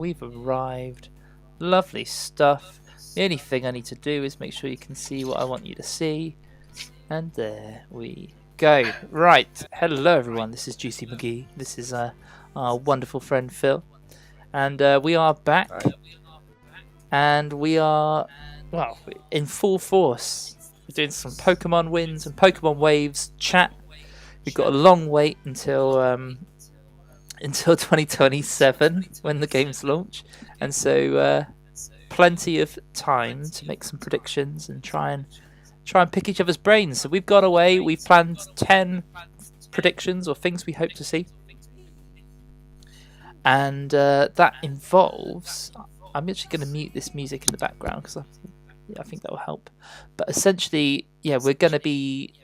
We've arrived. Lovely stuff. The only thing I need to do is make sure you can see what I want you to see. And there we go. Right. Hello, everyone. This is Juicy McGee. This is our wonderful friend Phil. And we are back. Right. And we are, well, in full force. We're doing some Pokemon wins and Pokemon waves chat. We've got a long wait until 2027 when the games launch, and so plenty of time to make some predictions and try and pick each other's brains. So we've gone away. We've planned 10 predictions or things we hope to see, and that involves. I'm actually going to mute this music in the background because I think that will help. But essentially, yeah, we're going to be.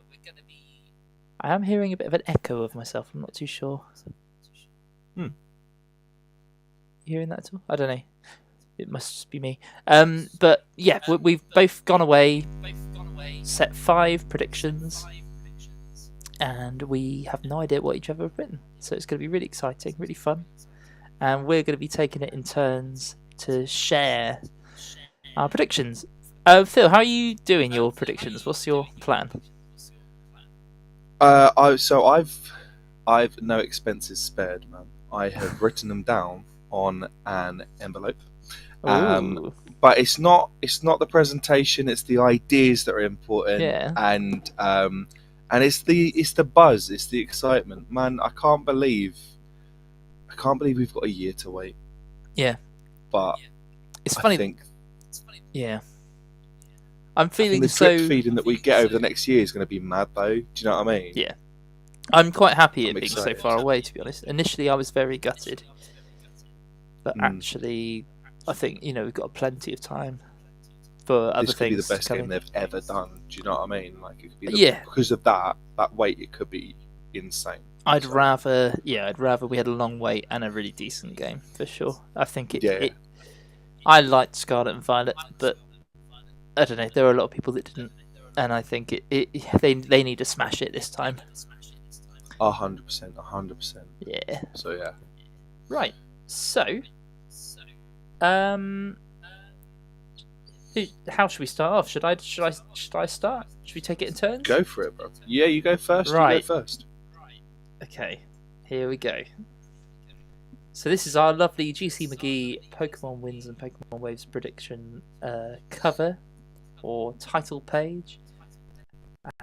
I am hearing a bit of an echo of myself. I'm not too sure. You hearing that at all? I don't know. It must just be me. But yeah, we've both gone away, set 5 predictions, and we have no idea what each other have written. So it's going to be really exciting, really fun, and we're going to be taking it in turns to share our predictions. Phil, how are you doing your predictions? What's your plan? I've no expenses spared, man. I have written them down on an envelope. But it's not the presentation, it's the ideas that are important. Yeah. And it's the buzz, it's the excitement. Man, I can't believe we've got a year to wait. Yeah. But it's funny. I think, yeah. I'm feeling the so drip feeding that we get over the next year is going to be mad, though. Do you know what I mean? Yeah. I'm quite happy at being excited. so far away, to be honest. Initially, I was very gutted. But actually, I think, we've got plenty of time for other this could things. be the best coming. game they've ever done. Do you know what I mean? Like, it could be Yeah. Because of that wait, it could be insane. I'd rather we had a long wait and a really decent game, for sure. I think I liked Scarlet and Violet, but I don't know, there are a lot of people that didn't. And I think they need to smash it this time. 100%. Yeah. So yeah. Right. So, how should we start off? Should I start? Should we take it in turns? Go for it, bro. Yeah, you go first. Right. You go first. Okay. Here we go. So this is our lovely GC McGee Pokemon Wins and Pokemon Waves prediction cover or title page.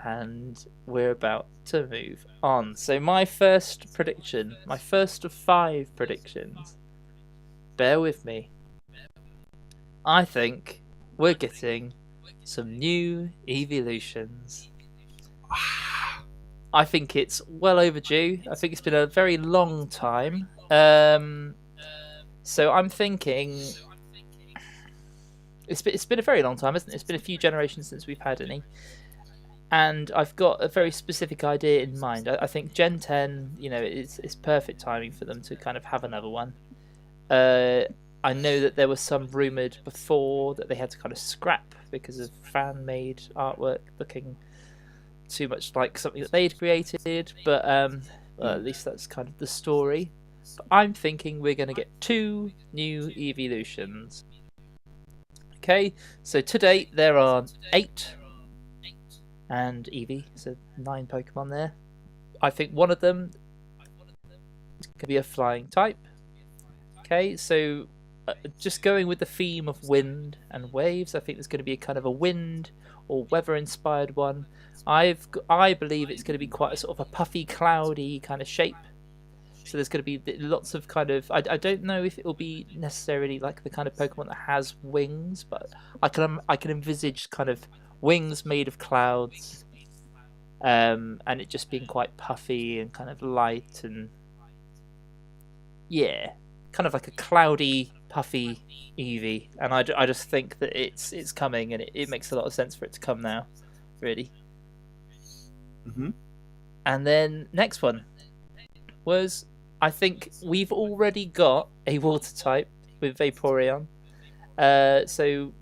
And we're about to move on. So my first prediction, my first of 5 predictions, bear with me. I think we're getting some new evolutions. I think it's well overdue. I think it's been a very long time. So I'm thinking it's been a very long time, hasn't it? It's been a few generations since we've had any. And I've got a very specific idea in mind. I think Gen 10, it's perfect timing for them to kind of have another one. I know that there was some rumoured before that they had to kind of scrap because of fan-made artwork looking too much like something that they'd created. But at least that's kind of the story. But I'm thinking we're going to get 2 new evolutions. Okay, so to date there are 8. And Eevee, so 9 Pokemon there. I think one of them is going to be a flying type. Okay, so just going with the theme of wind and waves, I think there's going to be a kind of a wind or weather-inspired one. I believe it's going to be quite a sort of a puffy, cloudy kind of shape. So there's going to be lots of kind of... I don't know if it will be necessarily like the kind of Pokemon that has wings, but I can envisage kind of wings made of clouds, and it just being quite puffy and kind of light and kind of like a cloudy, puffy Eevee. And I just think that it's coming, and it makes a lot of sense for it to come now, really. And then next one was, I think we've already got a water type with Vaporeon. So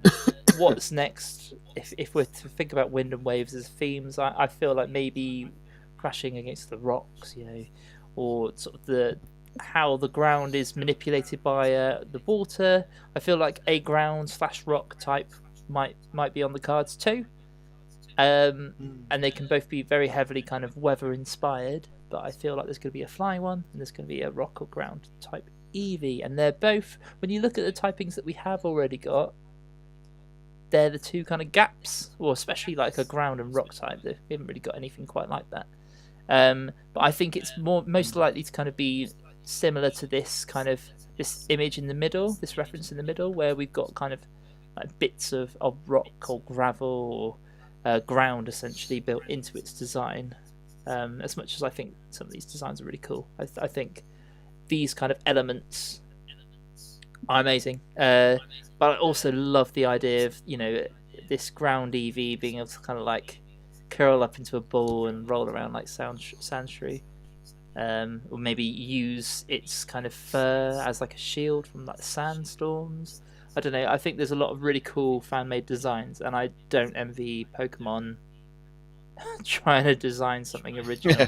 what's next? If we're to think about wind and waves as themes, I feel like maybe crashing against the rocks, or sort of the how the ground is manipulated by the water. I feel like a ground/rock type might be on the cards too. And they can both be very heavily kind of weather inspired, but I feel like there's going to be a flying one and there's going to be a rock or ground type Eevee, and they're both, when you look at the typings that we have already got, they're the two kind of gaps, or especially like a ground and rock type. We haven't really got anything quite like that. But I think it's most likely to kind of be similar to this image in the middle, this reference in the middle, where we've got kind of like bits of rock or gravel or ground essentially built into its design. As much as I think some of these designs are really cool, I think these kind of elements are amazing. But I also love the idea of, this ground Eevee being able to kind of like curl up into a ball and roll around like Sandshrew. Or maybe use its kind of fur as like a shield from like sandstorms. I don't know. I think there's a lot of really cool fan-made designs, and I don't envy Pokemon trying to design something original,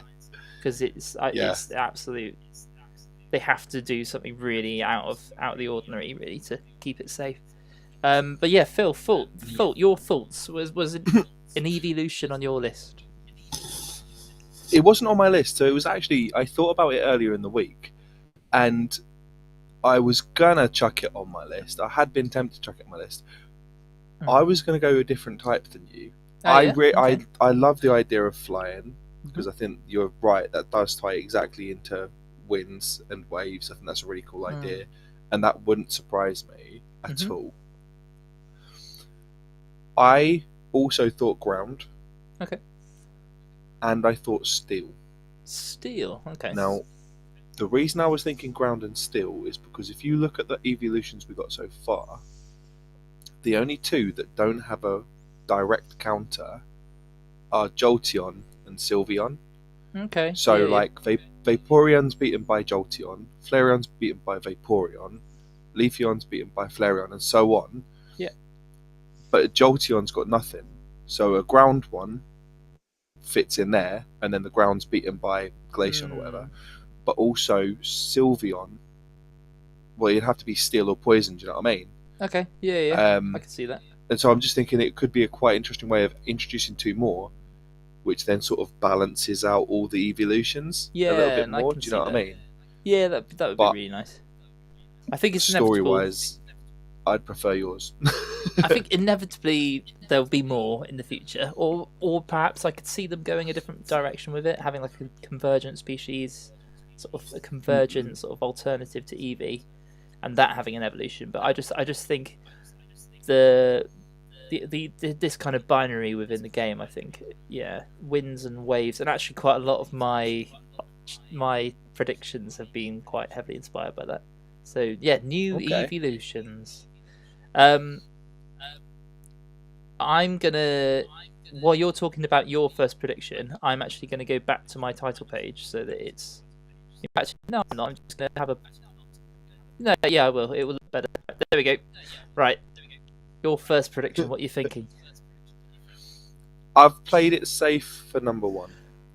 because it's absolute. They have to do something really out of the ordinary, really, to keep it safe. But yeah, Phil, your thoughts was an evolution on your list? It wasn't on my list, so it was actually, I thought about it earlier in the week, and I was gonna chuck it on my list. I had been tempted to chuck it on my list. I was gonna go a different type than you. Okay. I love the idea of flying, because I think you're right, that does tie exactly into winds and waves. I think that's a really cool idea, and that wouldn't surprise me at all. I also thought ground. Okay. And I thought steel. Steel, okay. Now, the reason I was thinking ground and steel is because if you look at the evolutions we got so far, the only two that don't have a direct counter are Jolteon and Sylveon. Okay. So, Vaporeon's beaten by Jolteon, Flareon's beaten by Vaporeon, Leafeon's beaten by Flareon, and so on. Yeah. But Jolteon's got nothing. So a ground one fits in there, and then the ground's beaten by Glaceon or whatever. But also Sylveon, well, you'd have to be steel or poison, do you know what I mean? Okay, yeah. I can see that. And so I'm just thinking it could be a quite interesting way of introducing two more, which then sort of balances out all the evolutions a little bit more, do you know what I mean? Yeah, that would be really nice. I think it's story-wise, I'd prefer yours. I think inevitably there'll be more in the future, or perhaps I could see them going a different direction with it, having like a convergent species, sort of a convergent sort of alternative to Eevee, and that having an evolution. But I just think the this kind of binary within the game, I think, winds and waves, and actually quite a lot of my predictions have been quite heavily inspired by that. So yeah, new evolutions. I'm gonna, while you're talking about your first prediction, I'm actually gonna go back to my title page so that it's. Actually, no, I'm not. I'm just gonna have a. No, yeah, I will. It will look better. There we go. Right. Your first prediction. What are you thinking? I've played it safe for number one.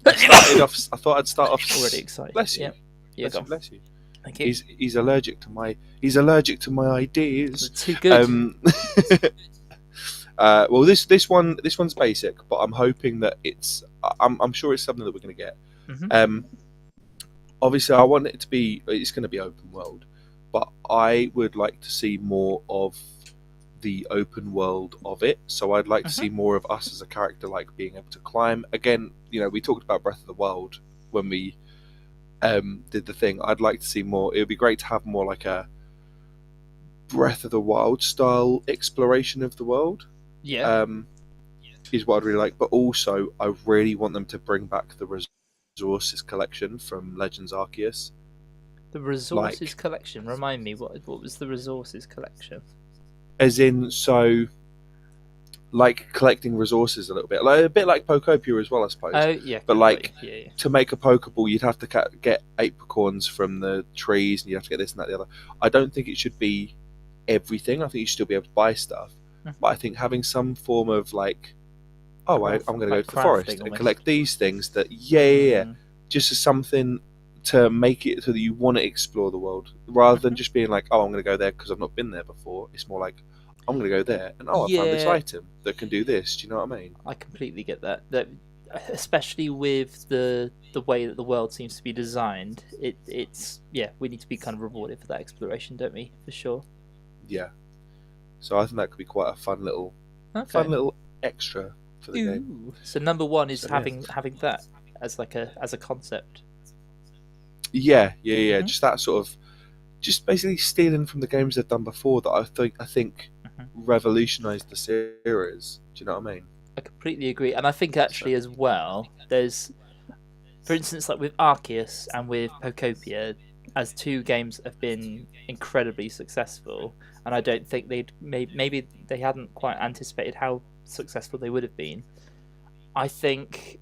I thought I'd start off. Already excited. Bless you. Yeah. Bless you. Thank you. He's allergic to my ideas. Too good. Well, this one's basic, but I'm hoping that I'm sure it's something that we're going to get. Obviously, I want it to be. It's going to be open world, but I would like to see more of the open world of it. So I'd like to see more of us as a character, like being able to climb. Again, we talked about Breath of the Wild when we did the thing. I'd like to see more. It would be great to have more like a Breath of the Wild style exploration of the world. Yeah. Is what I'd really like. But also, I really want them to bring back the resources collection from Legends Arceus. The resources collection? Remind me, what was the resources collection? As in, so, like collecting resources a little bit. Like, a bit like Pokopia as well, I suppose. Oh, yeah. But to make a Pokeball, you'd have to get apricorns from the trees, and you'd have to get this and that and the other. I don't think it should be everything. I think you should still be able to buy stuff. But I think having some form of like, I'm going to go to the forest and collect these things that, just as something to make it so that you want to explore the world rather than just being like, oh, I'm going to go there because I've not been there before. It's more like, I'm going to go there and I found this item that can do this. Do you know what I mean? I completely get that. Especially with the way that the world seems to be designed, it's we need to be kind of rewarded for that exploration, don't we? For sure. Yeah. So I think that could be quite a fun little extra for the game. So number one is having that as like a concept. Yeah. Just that sort of, just basically stealing from the games they've done before that I think revolutionised the series. Do you know what I mean? I completely agree, and I think actually as well, there's, for instance, like with Arceus and with Pokopia, as two games have been incredibly successful, and I don't think maybe they hadn't quite anticipated how successful they would have been. I think,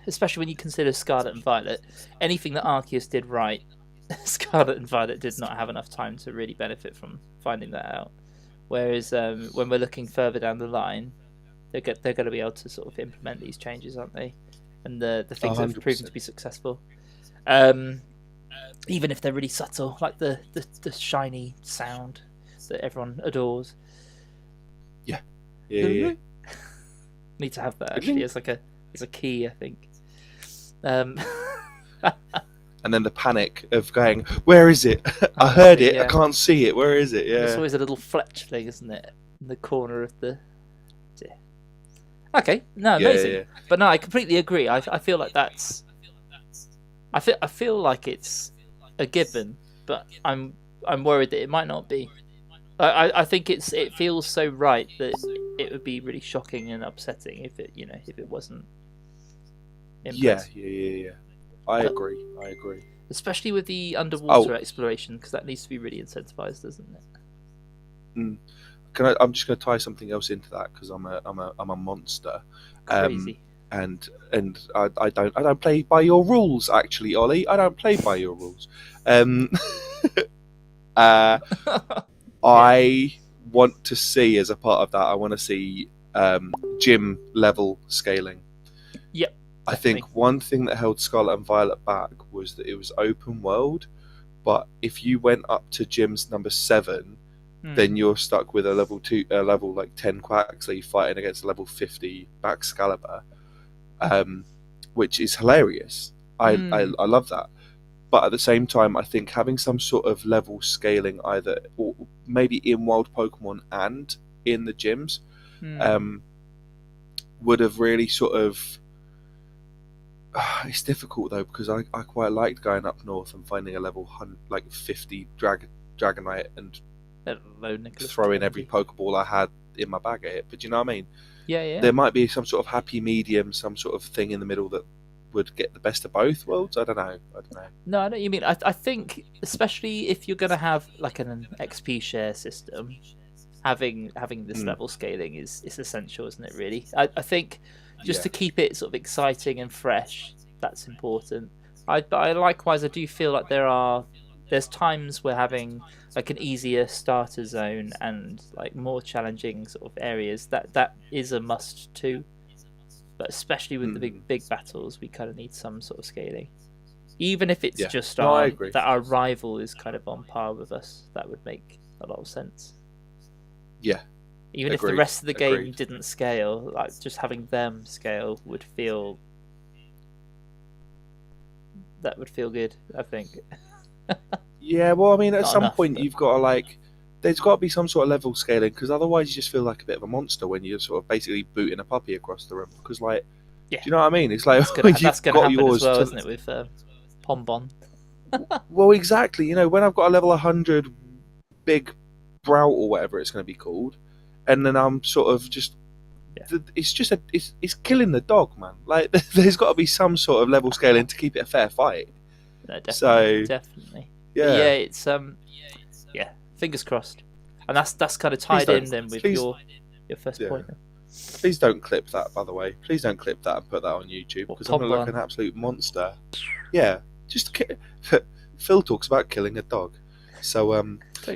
especially when you consider Scarlet and Violet, anything that Arceus did right, Scarlet and Violet did not have enough time to really benefit from finding that out. Whereas when we're looking further down the line, they're going to be able to sort of implement these changes, aren't they? And the things that have proven to be successful, even if they're really subtle, like the shiny sound that everyone adores. Yeah. Need to have that actually as a key, I think. And then the panic of going, where is it? I heard it, I can't see it. Where is it? Yeah. There's always a little fletchling, isn't it, in the corner of the. Okay, no, amazing. Yeah. But no, I completely agree. I feel like that's. I feel like it's a given, but I'm worried that it might not be. I think it feels so right that it would be really shocking and upsetting if it wasn't. Yeah. I agree. Especially with the underwater exploration, because that needs to be really incentivized, doesn't it? I'm just going to tie something else into that because I'm a monster. Crazy. And I don't play by your rules, actually, Ollie. I don't play by your rules. I want to see, as a part of that, I want to see gym level scaling. Yep. I think one thing that held Scarlet and Violet back was that it was open world, but if you went up to gyms number 7, then you're stuck with a level 10 Quaxley fighting against a level 50 Baxcalibur, which is hilarious. I love that. But at the same time, I think having some sort of level scaling, either or maybe in Wild Pokemon and in the gyms, would have really sort of. It's difficult though because I quite liked going up north and finding a level 50 Dragonite and throwing every Pokeball I had in my bag at it. But do you know what I mean? Yeah. There might be some sort of happy medium, some sort of thing in the middle that would get the best of both worlds. I don't know. No, I know what you mean. I think especially if you're going to have like an XP share system, having this level scaling is essential, isn't it? Really, I think. Just to keep it sort of exciting and fresh, that's important. But I likewise, I do feel like there's times where having like an easier starter zone and like more challenging sort of areas that is a must too. But especially with the big battles, we kind of need some sort of scaling. Even if it's just that our rival is kind of on par with us, that would make a lot of sense. Yeah. Even if the rest of the game didn't scale, like just having them scale would feel good, I think. Yeah, well, I mean, at some point you've got to there's got to be some sort of level scaling because otherwise you just feel like a bit of a monster when you're sort of basically booting a puppy across the room. Because do you know what I mean? It's like that's going to happen as well, isn't it, with Pombon? Well, exactly. When I've got a level 100 big Brout or whatever it's going to be called. And then I'm sort of just, it's killing the dog, man. Like, there's got to be some sort of level scaling to keep it a fair fight. No, definitely. Yeah, it's fingers crossed. And that's kind of tied in then with your first point. Please don't clip that, by the way. Please don't clip that and put that on YouTube because I'm going to look like an absolute monster. Yeah, Phil talks about killing a dog. So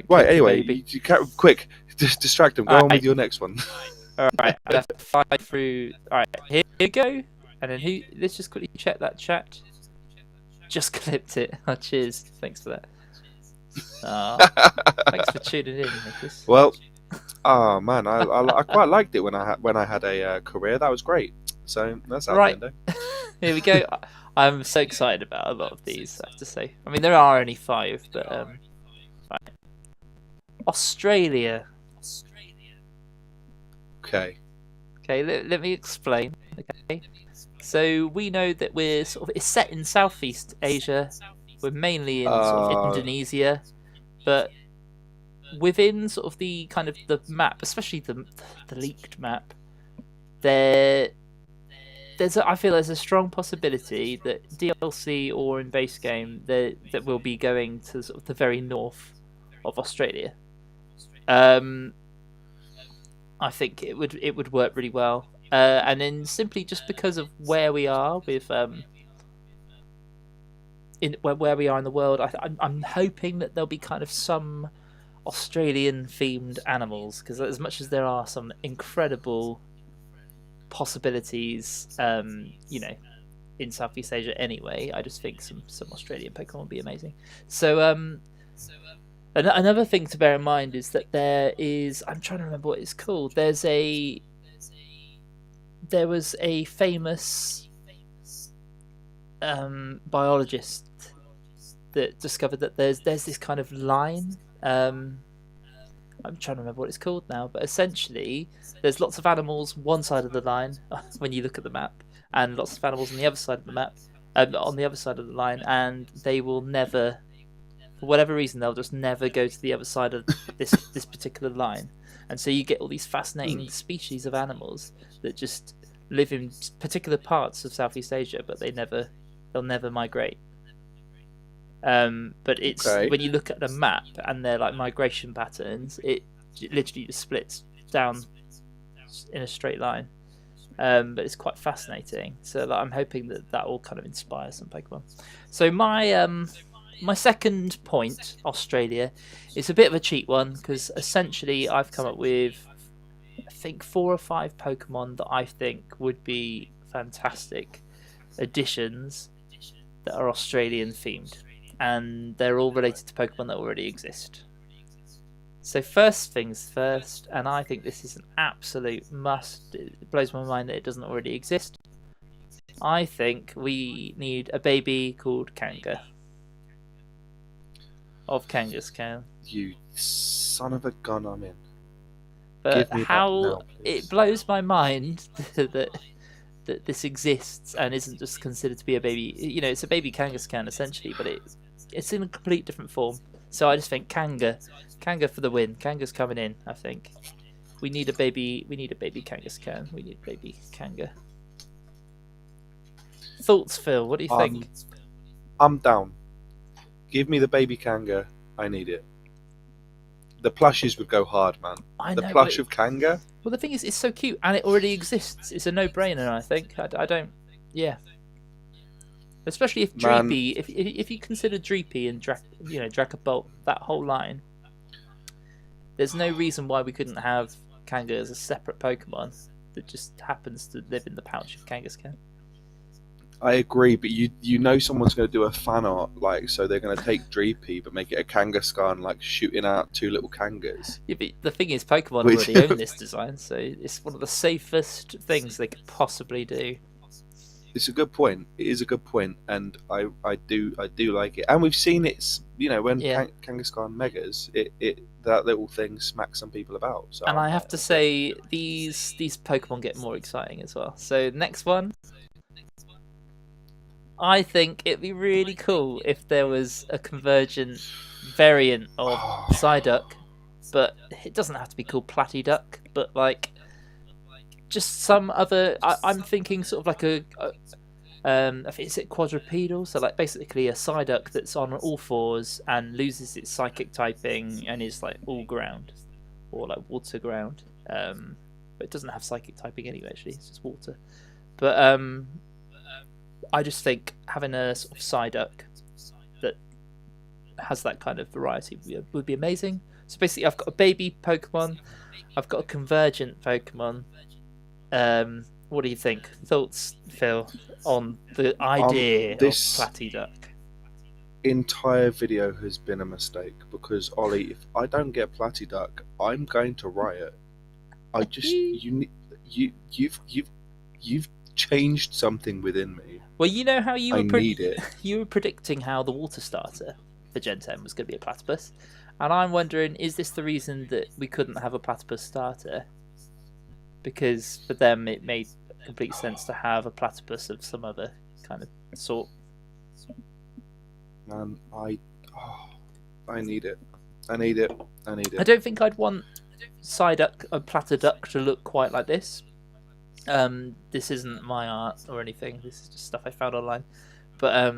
right, anyway, you can't, quick. Just distract them. Go on with your next one. All right, I have to fly through. All right, here you go. And then who? Let's just quickly check that chat. Just clipped it. Oh, cheers. Thanks for that. Thanks for tuning in, Nicholas. Well, man, I quite liked it when I had a career. That was great. So that's out right. the window. Here we go. I'm so excited about a lot of these, I have to say. I mean, there are only 5, but right. Australia. Okay. Okay, let me explain. Okay, so we know that it's set in Southeast Asia. We're mainly in sort of Indonesia, but within sort of the kind of the map, especially the leaked map, I feel there's a strong possibility that DLC or in base game that will be going to sort of the very north of Australia. I think it would work really well, and then simply just because of where we are with where we are in the world, I'm hoping that there'll be kind of some Australian themed animals, because as much as there are some incredible possibilities, in Southeast Asia anyway, I just think some Australian Pokemon would be amazing. So another thing to bear in mind is that I'm trying to remember what it's called. There was a famous biologist that discovered that there's this kind of line. I'm trying to remember what it's called now, but essentially there's lots of animals one side of the line when you look at the map, and lots of animals on the other side of the map, on the other side of the line, and they will never, for whatever reason, they'll just never go to the other side of this particular line. And so you get all these fascinating species of animals that just live in particular parts of Southeast Asia, but they'll never migrate. But it's when you look at the map and their like migration patterns, it literally just splits down in a straight line. But it's quite fascinating. So like, I'm hoping that will kind of inspire some Pokemon. So my second point, Australia, is a bit of a cheat one, because essentially I've come up with, I think, 4 or 5 Pokemon that I think would be fantastic additions that are Australian themed, and they're all related to Pokemon that already exist. So first things first, and I think this is an absolute must. It blows my mind that it doesn't already exist. I think we need a baby called Kanga. Of Kangaskhan. You son of a gun, I'm in. But how it blows my mind that this exists and isn't just considered to be a baby. It's a baby Kangaskhan essentially, but it's in a complete different form. So I just think Kanga for the win. Kanga's coming in, I think. We need a baby Kangaskhan. We need baby Kanga. Thoughts, Phil? What do you think? I'm down. Give me the baby Kanga. I need it. The plushies would go hard, man. The plush of Kanga. Well, the thing is, it's so cute, and it already exists. It's a no-brainer, I think. I don't. Yeah. Especially if Dreepy, if you consider Dreepy and Dracopult, that whole line, there's no reason why we couldn't have Kanga as a separate Pokemon that just happens to live in the pouch of Kangaskhan. I agree, but you know someone's going to do a fan art, so they're going to take Dreepy but make it a Kangaskhan, shooting out 2 little Kangas. Yeah, but the thing is, Pokemon already own this design, so it's one of the safest things they could possibly do. It's a good point. It is a good point, and I do like it. And we've seen it, when Kangaskhan Megas, that little thing smacks some people about. So and I have to say, these Pokemon get more exciting as well. So next one. I think it'd be really cool if there was a convergent variant of Psyduck, but it doesn't have to be called Platyduck, but just some other. I'm thinking sort of like I think it's quadrupedal, so basically a Psyduck that's on all 4s and loses its psychic typing and is all ground or water ground. But it doesn't have psychic typing anyway. Actually, it's just water. But I just think having a sort of Psyduck that has that kind of variety would be amazing. So basically, I've got a baby Pokemon, I've got a convergent Pokemon, What do you think? Thoughts, Phil, on the idea of This Platyduck? entire video has been a mistake because Ollie, if I don't get Platyduck, I'm going to riot. I just you've changed something within me. Well, you know how I need it. you were predicting how the water starter for Gen 10 was going to be a platypus, and I'm wondering, is this the reason that we couldn't have a platypus starter? Because for them, it made complete sense to have a platypus of some other kind of sort. Man, I need it. I need it. I don't think I'd want Psyduck, a Platyduck, to look quite like this. This isn't my art or anything. This is just stuff I found online. But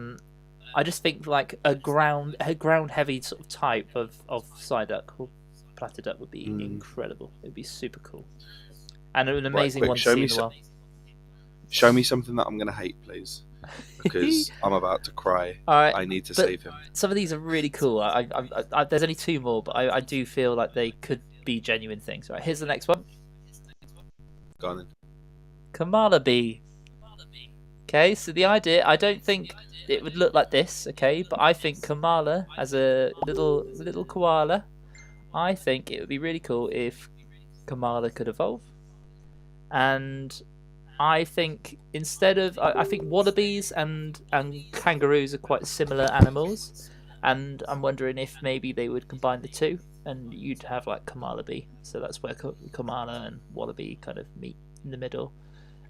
I just think like a ground heavy sort of type of Psyduck or Platyduck would be incredible. It'd be super cool. And an amazing one to see as well. Show me something that I'm going to hate, please. Because I'm about to cry. All right, I need to save him. Some of these are really cool. There's only 2 more, but I do feel like they could be genuine things. Right, here's the next one. Go on then. Kamala Bee. Okay, so the idea, I don't think it would look like this, okay, but I think Kamala as a little koala, I think it would be really cool if Kamala could evolve. And I think instead of, I think wallabies and kangaroos are quite similar animals, and I'm wondering if maybe they would combine the two, and you'd have like Kamala Bee. So that's where Kamala and wallaby kind of meet in the middle.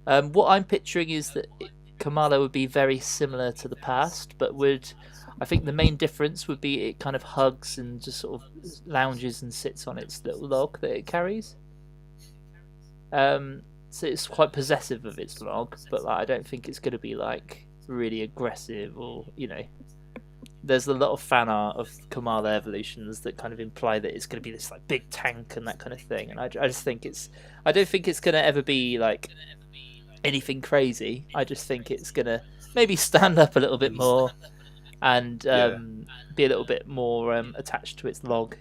What I'm picturing is that Kamala would be very similar to the past, but I think the main difference would be it kind of hugs and just sort of lounges and sits on its little log that it carries. So it's quite possessive of its log, but like, I don't think it's going to be like really aggressive or, you know. There's a lot of fan art of Kamala evolutions that kind of imply that it's going to be this like big tank and that kind of thing, and I just think I don't think it's going to ever be like anything crazy. I just think it's going to maybe stand up a little bit more and be a little bit more attached to its log,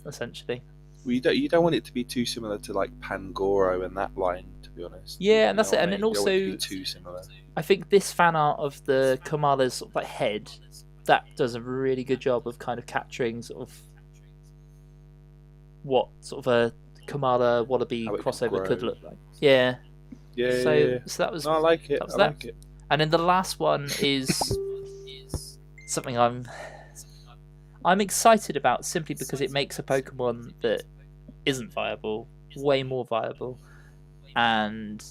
essentially. Well, you don't want it to be too similar to like Pangoro and that line, to be honest. Yeah, and that's it. And then also, too similar. I think this fan art of the Kamala's sort of like head, that does a really good job of kind of capturing sort of what sort of a Kamala wallaby crossover could look like. Yeah. Yeah. So that was. No, I like it. I like it. And then the last one is something I'm excited about simply because it makes a Pokemon that isn't viable way more viable, and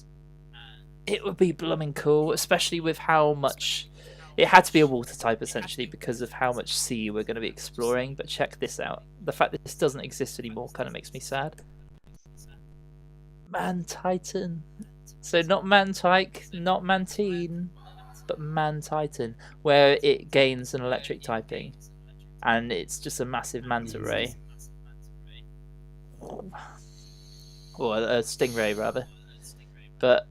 it would be blooming cool, especially with how much it had to be a water type essentially because of how much sea we're going to be exploring. But check this out, the fact that this doesn't exist anymore kind of makes me sad. Mantitan. So not Mantike, not Mantine, but Mantitan, where it gains an electric typing, and it's just a massive manta ray. Or a stingray, rather. But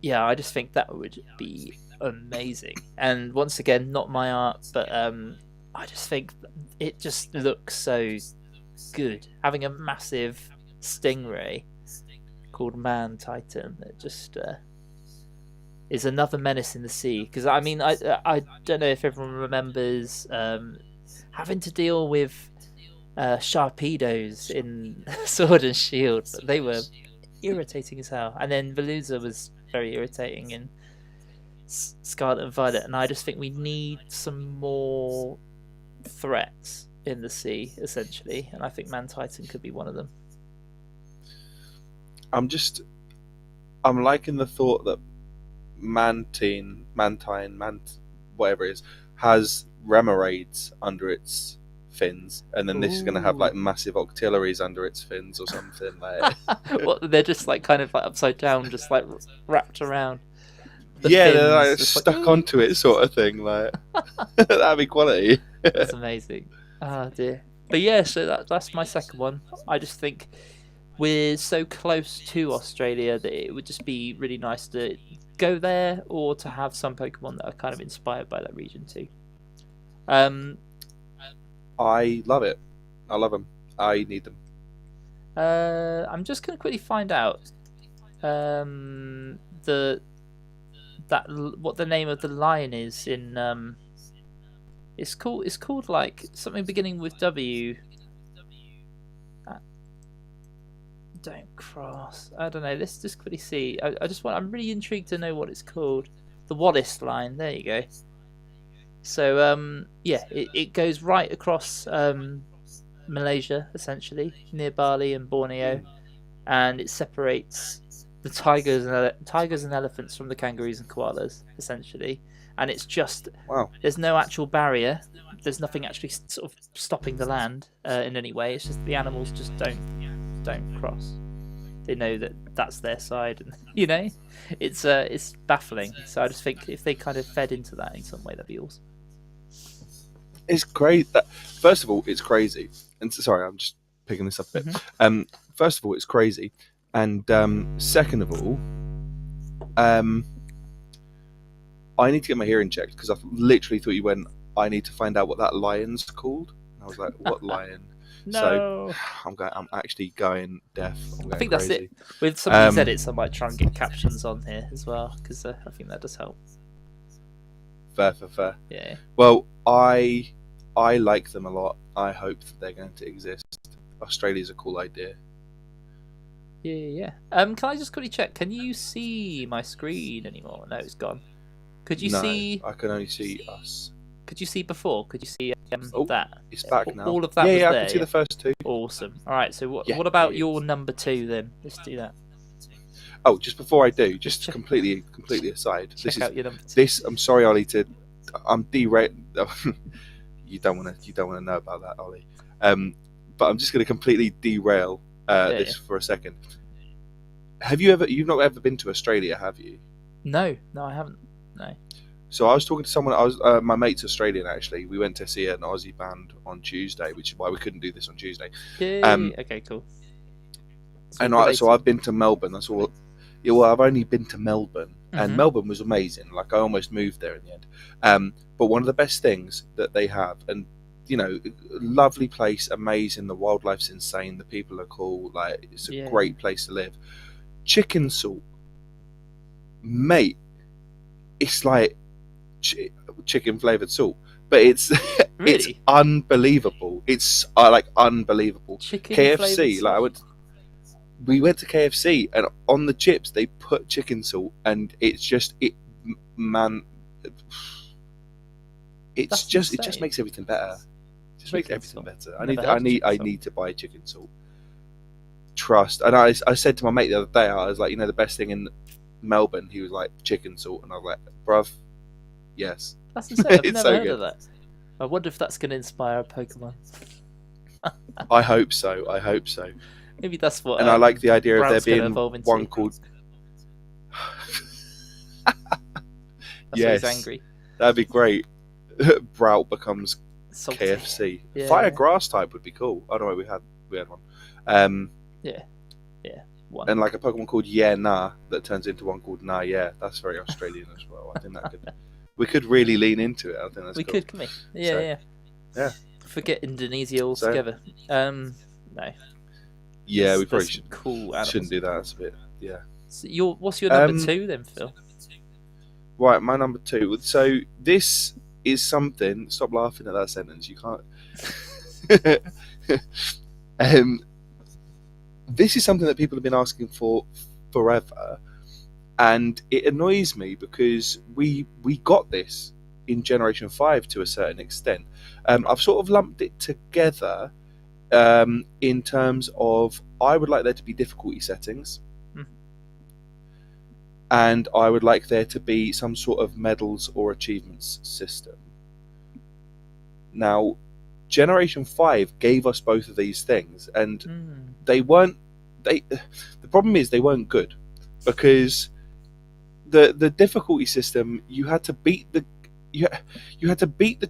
yeah, I just think that would be amazing. And once again, not my art, but I just think it just looks so good. Having a massive stingray called Mantitan that just is another menace in the sea. Because I mean, I don't know if everyone remembers having to deal with Sharpedos in Sword and Shield, but they were irritating as hell. And then Veluza was very irritating in Scarlet and Violet, and I just think we need some more threats in the sea, essentially, and I think Mantitan could be one of them. I'm liking the thought that Mantine, whatever it is, has Remoraid's under its fins, and then this is going to have like massive Octilleries under its fins or something. Like, what, they're just like kind of like upside down, just like wrapped around. Yeah, they're like stuck onto it, sort of thing. Like that'd be quality. That's amazing. Oh dear. But yeah, so that's my second one. I just think we're so close to Australia that it would just be really nice to go there, or to have some Pokemon that are kind of inspired by that region too. I love it. I love them. I need them. I'm just going to quickly find out. what the name of the line is in it's called like something beginning with W. Don't cross. I don't know. Let's just quickly see. I'm really intrigued to know what it's called. The Wallace line. There you go. So yeah, it goes right across Malaysia essentially, near Bali and Borneo, and it separates the tigers and elephants from the kangaroos and koalas essentially. And it's just there's no actual barrier. There's nothing actually sort of stopping the land in any way. It's just the animals just don't cross. They know that that's their side, and it's baffling. So I just think if they kind of fed into that in some way, that'd be awesome. It's great. First of all, it's crazy. And sorry, I'm just picking this up a bit. Mm-hmm. First of all, it's crazy, and second of all, I need to get my hearing checked because I literally thought you went, I need to find out what that lion's called. And I was like, what lion? No. So I'm actually going deaf. I think that's it. With some of these edits, I might try and get captions on here as well because I think that does help. Fair. Yeah. Well, I like them a lot. I hope that they're going to exist. Australia's a cool idea. Yeah. Can I just quickly check? Can you see my screen anymore? No, it's gone. Could you see? I can only see us. Could you see before? Could you see that? It's back now. All of that. Yeah, was I can see the first two. Awesome. All right. So what about your number 2 then? Let's do that. Oh, just before I do, just completely aside. Check out your number 2. This. I'm sorry, Ollie. I'm derailed. You don't want to know about that, Ollie. But I'm just going to completely derail this for a second. You've not ever been to Australia, have you? No, I haven't. No. So I was talking to someone. My mate's Australian actually. We went to see an Aussie band on Tuesday, which is why we couldn't do this on Tuesday. Okay, cool. So I've been to Melbourne. That's all. Yeah, well, I've only been to Melbourne, and Melbourne was amazing. Like I almost moved there in the end. But one of the best things that they have, and lovely place, amazing. The wildlife's insane. The people are cool. Like it's a great place to live. Chicken salt, mate. It's like chicken flavored salt, but it's really? It's unbelievable. It's unbelievable. Chicken KFC, we went to KFC and on the chips they put chicken salt, and it just makes everything better. Just makes everything better. I need to buy chicken salt. Trust. And I said to my mate the other day, I was like, the best thing in Melbourne, he was like chicken salt, and I was like, bruv, yes. That's insane. I've never heard of that. I wonder if that's going to inspire a Pokemon. I hope so. Maybe that's what. And I like the idea of there being one called. Yes, he's angry. That'd be great. Brout becomes Salty. KFC. Yeah. Fire grass type would be cool. I don't know. We had one. Yeah. One. And like a Pokemon called Yeah Nah that turns into one called Nah Yeah. That's very Australian as well. I think we could really lean into it. I think that's cool. Couldn't we? Yeah. Forget Indonesia altogether. No. Yeah, we probably shouldn't do that. That's a bit. Yeah. So what's your number 2 then, Phil? Right, my number 2. So this is something. Stop laughing at that sentence. You can't. This is something that people have been asking for forever, and it annoys me because we got this in Generation 5 to a certain extent. I've sort of lumped it together in terms of I would like there to be difficulty settings, and I would like there to be some sort of medals or achievements system. Now, Generation 5 gave us both of these things, and the problem is they weren't good, because the difficulty system, you had to beat the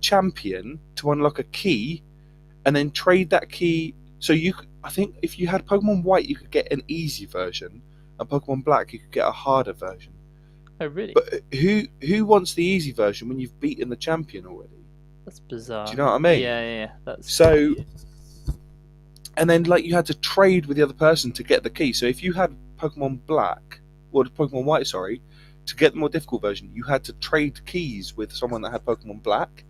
champion to unlock a key, and then trade that key. So I think if you had Pokemon White, you could get an easy version, and Pokemon Black, you could get a harder version. Oh, really? But who wants the easy version when you've beaten the champion already? That's bizarre. Do you know what I mean? Yeah. So, and then you had to trade with the other person to get the key. So if you had Pokemon Black or Pokemon White, sorry, to get the more difficult version, you had to trade keys with someone that had Pokemon Black.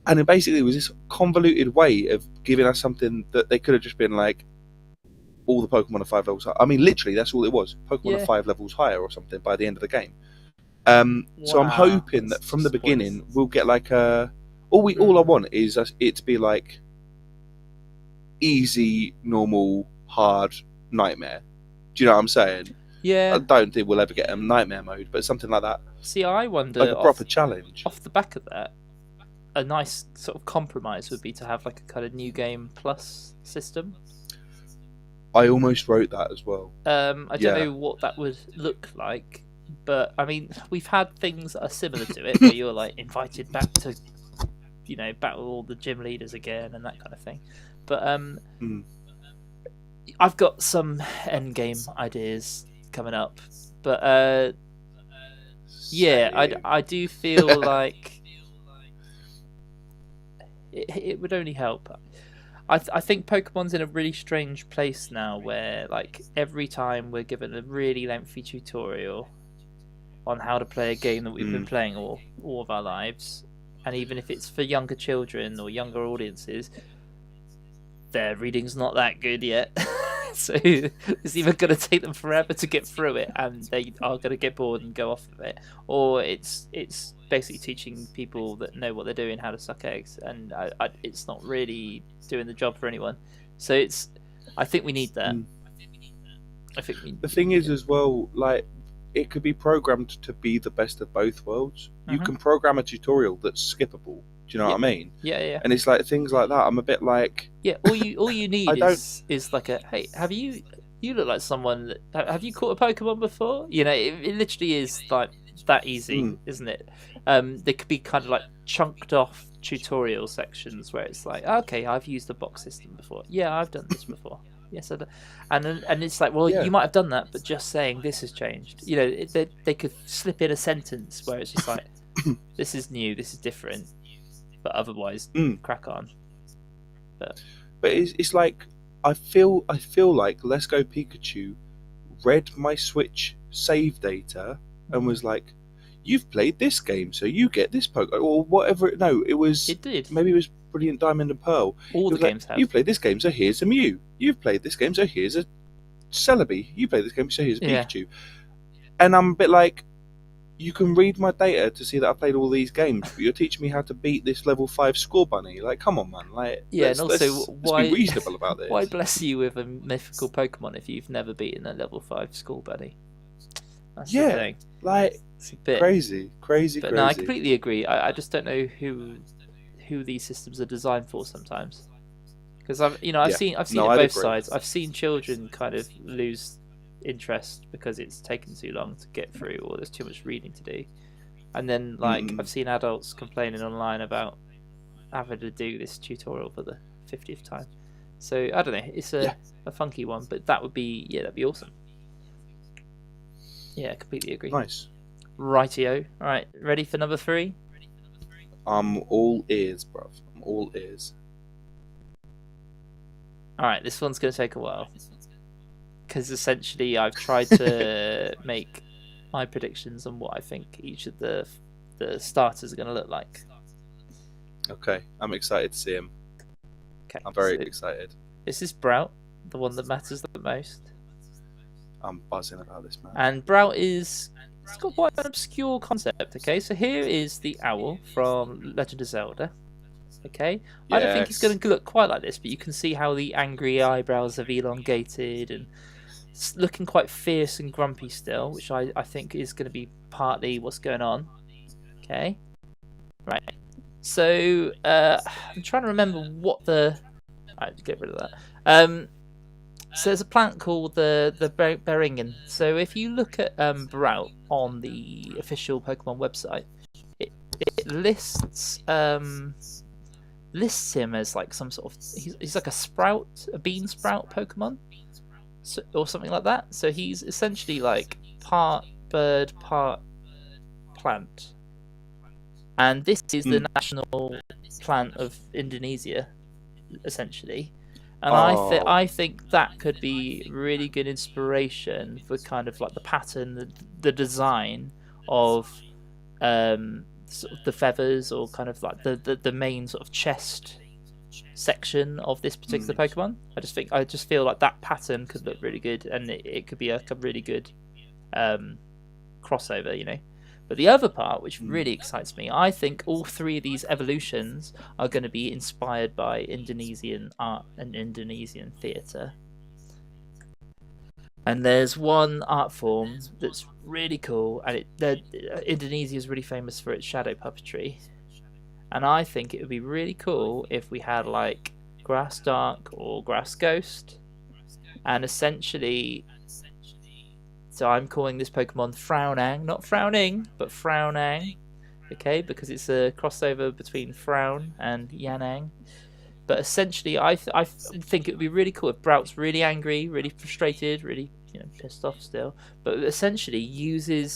And it basically was this convoluted way of giving us something that they could have just been like, all the Pokemon are 5 levels higher. I mean, literally, that's all it was. Pokemon are 5 levels higher or something by the end of the game. So I'm hoping that from the beginning we'll get like a. All I want is it to be like easy, normal, hard, nightmare. Do you know what I'm saying? Yeah. I don't think we'll ever get a nightmare mode, but something like that. See, I wonder, like a proper challenge. Off the back of that, a nice sort of compromise would be to have like a kind of new game plus system. I almost wrote that as well. I don't know what that would look like, but I mean, we've had things that are similar to it, where you're like invited back to, battle all the gym leaders again and that kind of thing. But I've got some end game ideas coming up, but I do feel like it would only help. I think Pokemon's in a really strange place now, where like every time we're given a really lengthy tutorial on how to play a game that we've been playing all of our lives, and even if it's for younger children or younger audiences, their reading's not that good yet. So it's either going to take them forever to get through it, and they are going to get bored and go off of it, or it's basically teaching people that know what they're doing how to suck eggs, and it's not really doing the job for anyone. So I think we need that. The thing is as well, like, it could be programmed to be the best of both worlds. You can program a tutorial that's skippable. Do you know what I mean? Yeah. And it's like things like that. I'm a bit like, all you need is like a, hey, have you look like someone that, have you caught a Pokemon before? It literally is like that easy, isn't it? There could be kind of like chunked off tutorial sections where it's like, okay, I've used the box system before. Yeah, I've done this before. Yes, I do. And it's like, well, you might have done that, but just saying this has changed. They could slip in a sentence where it's just like, this is new, this is different, but otherwise, crack on. But it's like, I feel like Let's Go Pikachu read my Switch save data and was like, you've played this game, so you get this Pokemon, or whatever. No, it was. It did. Maybe it was Brilliant Diamond and Pearl. All the games have. You played this game, so here's a Mew. You've played this game, so here's a Celebi. You played this game, so here's a Pikachu. And I'm a bit like, you can read my data to see that I've played all these games, but you're teaching me how to beat this level 5 score bunny. Like, come on, man. Like, and also, let's be reasonable about this. Why bless you with a mythical Pokemon if you've never beaten a level 5 score bunny? That's the thing. Like, it's a bit crazy. But no, I completely agree. I just don't know who these systems are designed for sometimes, because I've seen it both sides. I've seen children kind of lose interest because it's taken too long to get through, or there's too much reading to do, and then I've seen adults complaining online about having to do this tutorial for the 50th time. So I don't know, it's a funky one, but that'd be awesome. Yeah, completely agree. Nice. Rightio. All right, ready for number 3? I'm all ears, bruv. I'm all ears. All right, this one's going to take a while, because essentially I've tried to make my predictions on what I think each of the starters are going to look like. Okay, I'm excited to see him. Okay, I'm very excited. This is Sprout, the one that matters the most. I'm buzzing about this, man. And Sprout it's got quite an obscure concept. Okay, so here is the owl from Legend of Zelda. Okay, I don't think it's going to look quite like this, but you can see how the angry eyebrows have elongated and it's looking quite fierce and grumpy still, which I think is going to be partly what's going on. Okay, right. So I'm trying to remember what Alright, get rid of that. So there's a plant called the Beringen. So if you look at Sprout on the official Pokemon website, it lists him as like some sort of he's like a bean sprout Pokemon, or something like that. So he's essentially like part bird, part plant, and this is the national plant of Indonesia, essentially. And I think that could be really good inspiration for kind of like the pattern, the design of sort of the feathers, or kind of like the main sort of chest section of this particular Pokemon. I just feel like that pattern could look really good, and it could be like a really good crossover, you know. But the other part, which really excites me, I think all three of these evolutions are going to be inspired by Indonesian art and Indonesian theatre. And there's one art form that's really cool, and Indonesia is really famous for its shadow puppetry. And I think it would be really cool if we had like Grass Dark or Grass Ghost, and essentially. So I'm calling this Pokemon Frownang, not Frowning, but Frownang, okay, because it's a crossover between Frown and Yanang. But essentially, I think it would be really cool if Brout's really angry, really frustrated, really pissed off still, but essentially uses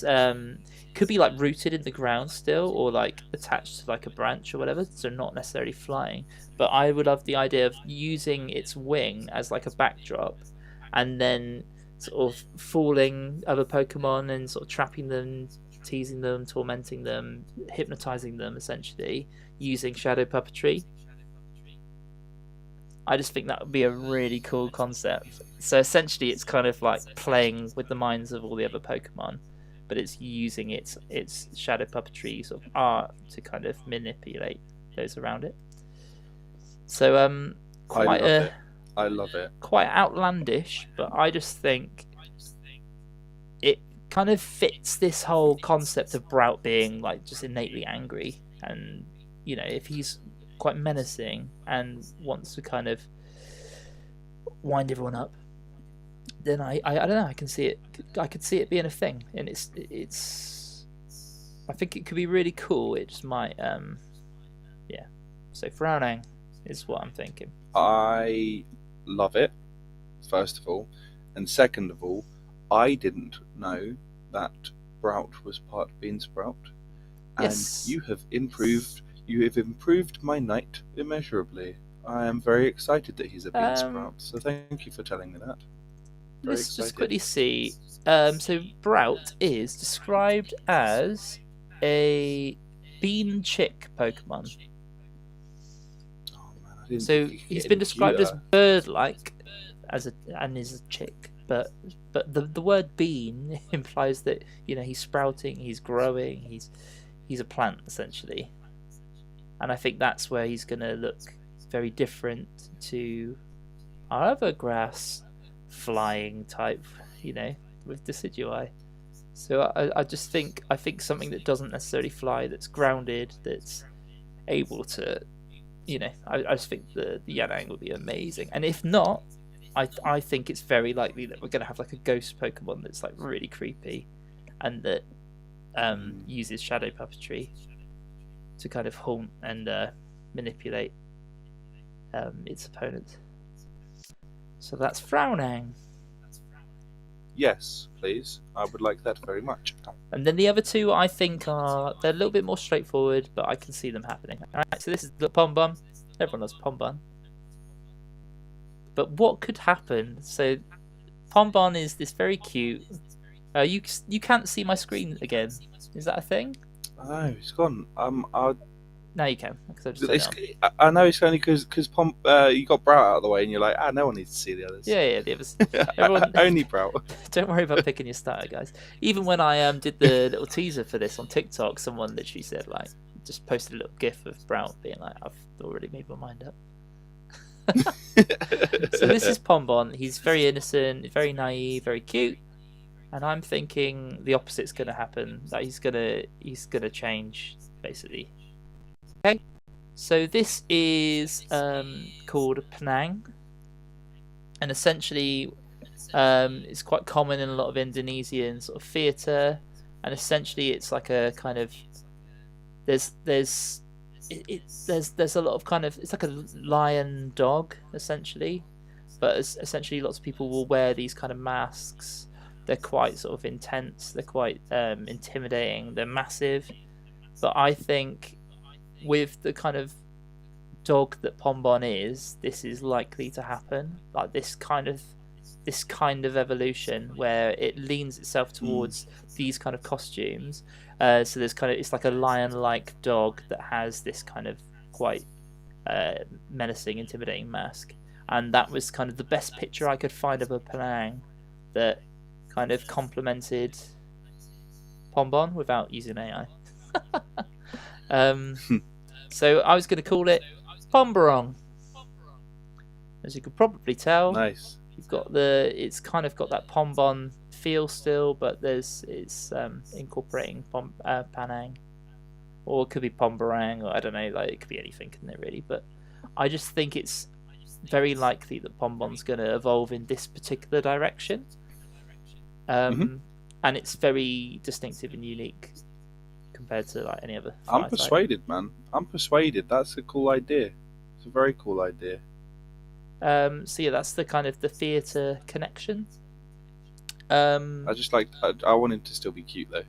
could be like rooted in the ground still, or like attached to like a branch or whatever, so not necessarily flying. But I would love the idea of using its wing as like a backdrop, and then sort of fooling other Pokemon and sort of trapping them, teasing them, tormenting them, hypnotizing them, essentially using shadow puppetry. I just think that would be a really cool concept. So essentially it's kind of like playing with the minds of all the other Pokemon, but it's using its shadow puppetry sort of art to kind of manipulate those around it. So I love it. Quite outlandish, but I just think it kind of fits this whole concept of Brout being like just innately angry, and if he's quite menacing and wants to kind of wind everyone up, then I don't know. I can see it. I could see it being a thing, and it's. I think it could be really cool. It just might. Yeah. So Frowning is what I'm thinking. I love it, first of all, and second of all, I didn't know that Brout was part of Beansprout, and yes. You have improved my knight immeasurably. I am very excited that he's a Beansprout, so thank you for telling me that. Let's just quickly see. So Brout is described as a bean chick Pokemon. So he's been described as bird-like, and is a chick, but the word bean implies that he's sprouting, he's growing, he's a plant essentially, and I think that's where he's going to look very different to our other grass flying type, with Decidueye. So I think something that doesn't necessarily fly, that's grounded, that's able to. I just think the Yanang would be amazing, and if not, I think it's very likely that we're going to have like a ghost Pokemon that's like really creepy, and that uses shadow puppetry to kind of haunt and manipulate its opponent. So that's Frownang. Yes, please. I would like that very much. And then the other two, I think, they're a little bit more straightforward, but I can see them happening. All right, so this is the Pombun. Everyone loves Pombun. But what could happen? So Pombun is this very cute. You can't see my screen again. Is that a thing? Oh, it's gone. Now you can. I know it's only because you got Brout out of the way, and you're like, no one needs to see the others. Yeah, the others. Everyone, only Brout. Don't worry about picking your starter, guys. Even when I did the little teaser for this on TikTok, someone literally said just posted a little GIF of Brout being like, I've already made my mind up. So this is Pombun. He's very innocent, very naive, very cute, and I'm thinking the opposite's going to happen. That he's gonna change basically. Okay, so this is called Penang, and essentially it's quite common in a lot of Indonesian sort of theatre, and essentially it's like a kind of there's a lot of kind of, it's like a lion dog essentially, but essentially lots of people will wear these kind of masks. They're quite sort of intense, they're quite intimidating, they're massive, but I think with the kind of dog that Pombon is, this is likely to happen. Like this kind of evolution where it leans itself towards these kind of costumes. So there's kind of, it's like a lion-like dog that has this kind of quite menacing, intimidating mask. And that was kind of the best picture I could find of a Penang that kind of complemented Pombon without using AI. So I was going to call it Pomberong. As you could probably tell, Nice. you've got it's kind of got that Pombon feel still, but it's incorporating Panang, or it could be Pomberang, or I don't know, like it could be anything, couldn't it really? But I just think it's very likely that Pombon's going to evolve in this particular direction, and it's very distinctive and unique compared to like any other. I'm persuaded, man. I'm persuaded. That's a cool idea. It's a very cool idea. So yeah, that's the kind of the theatre connection. I just like. I want him to still be cute though.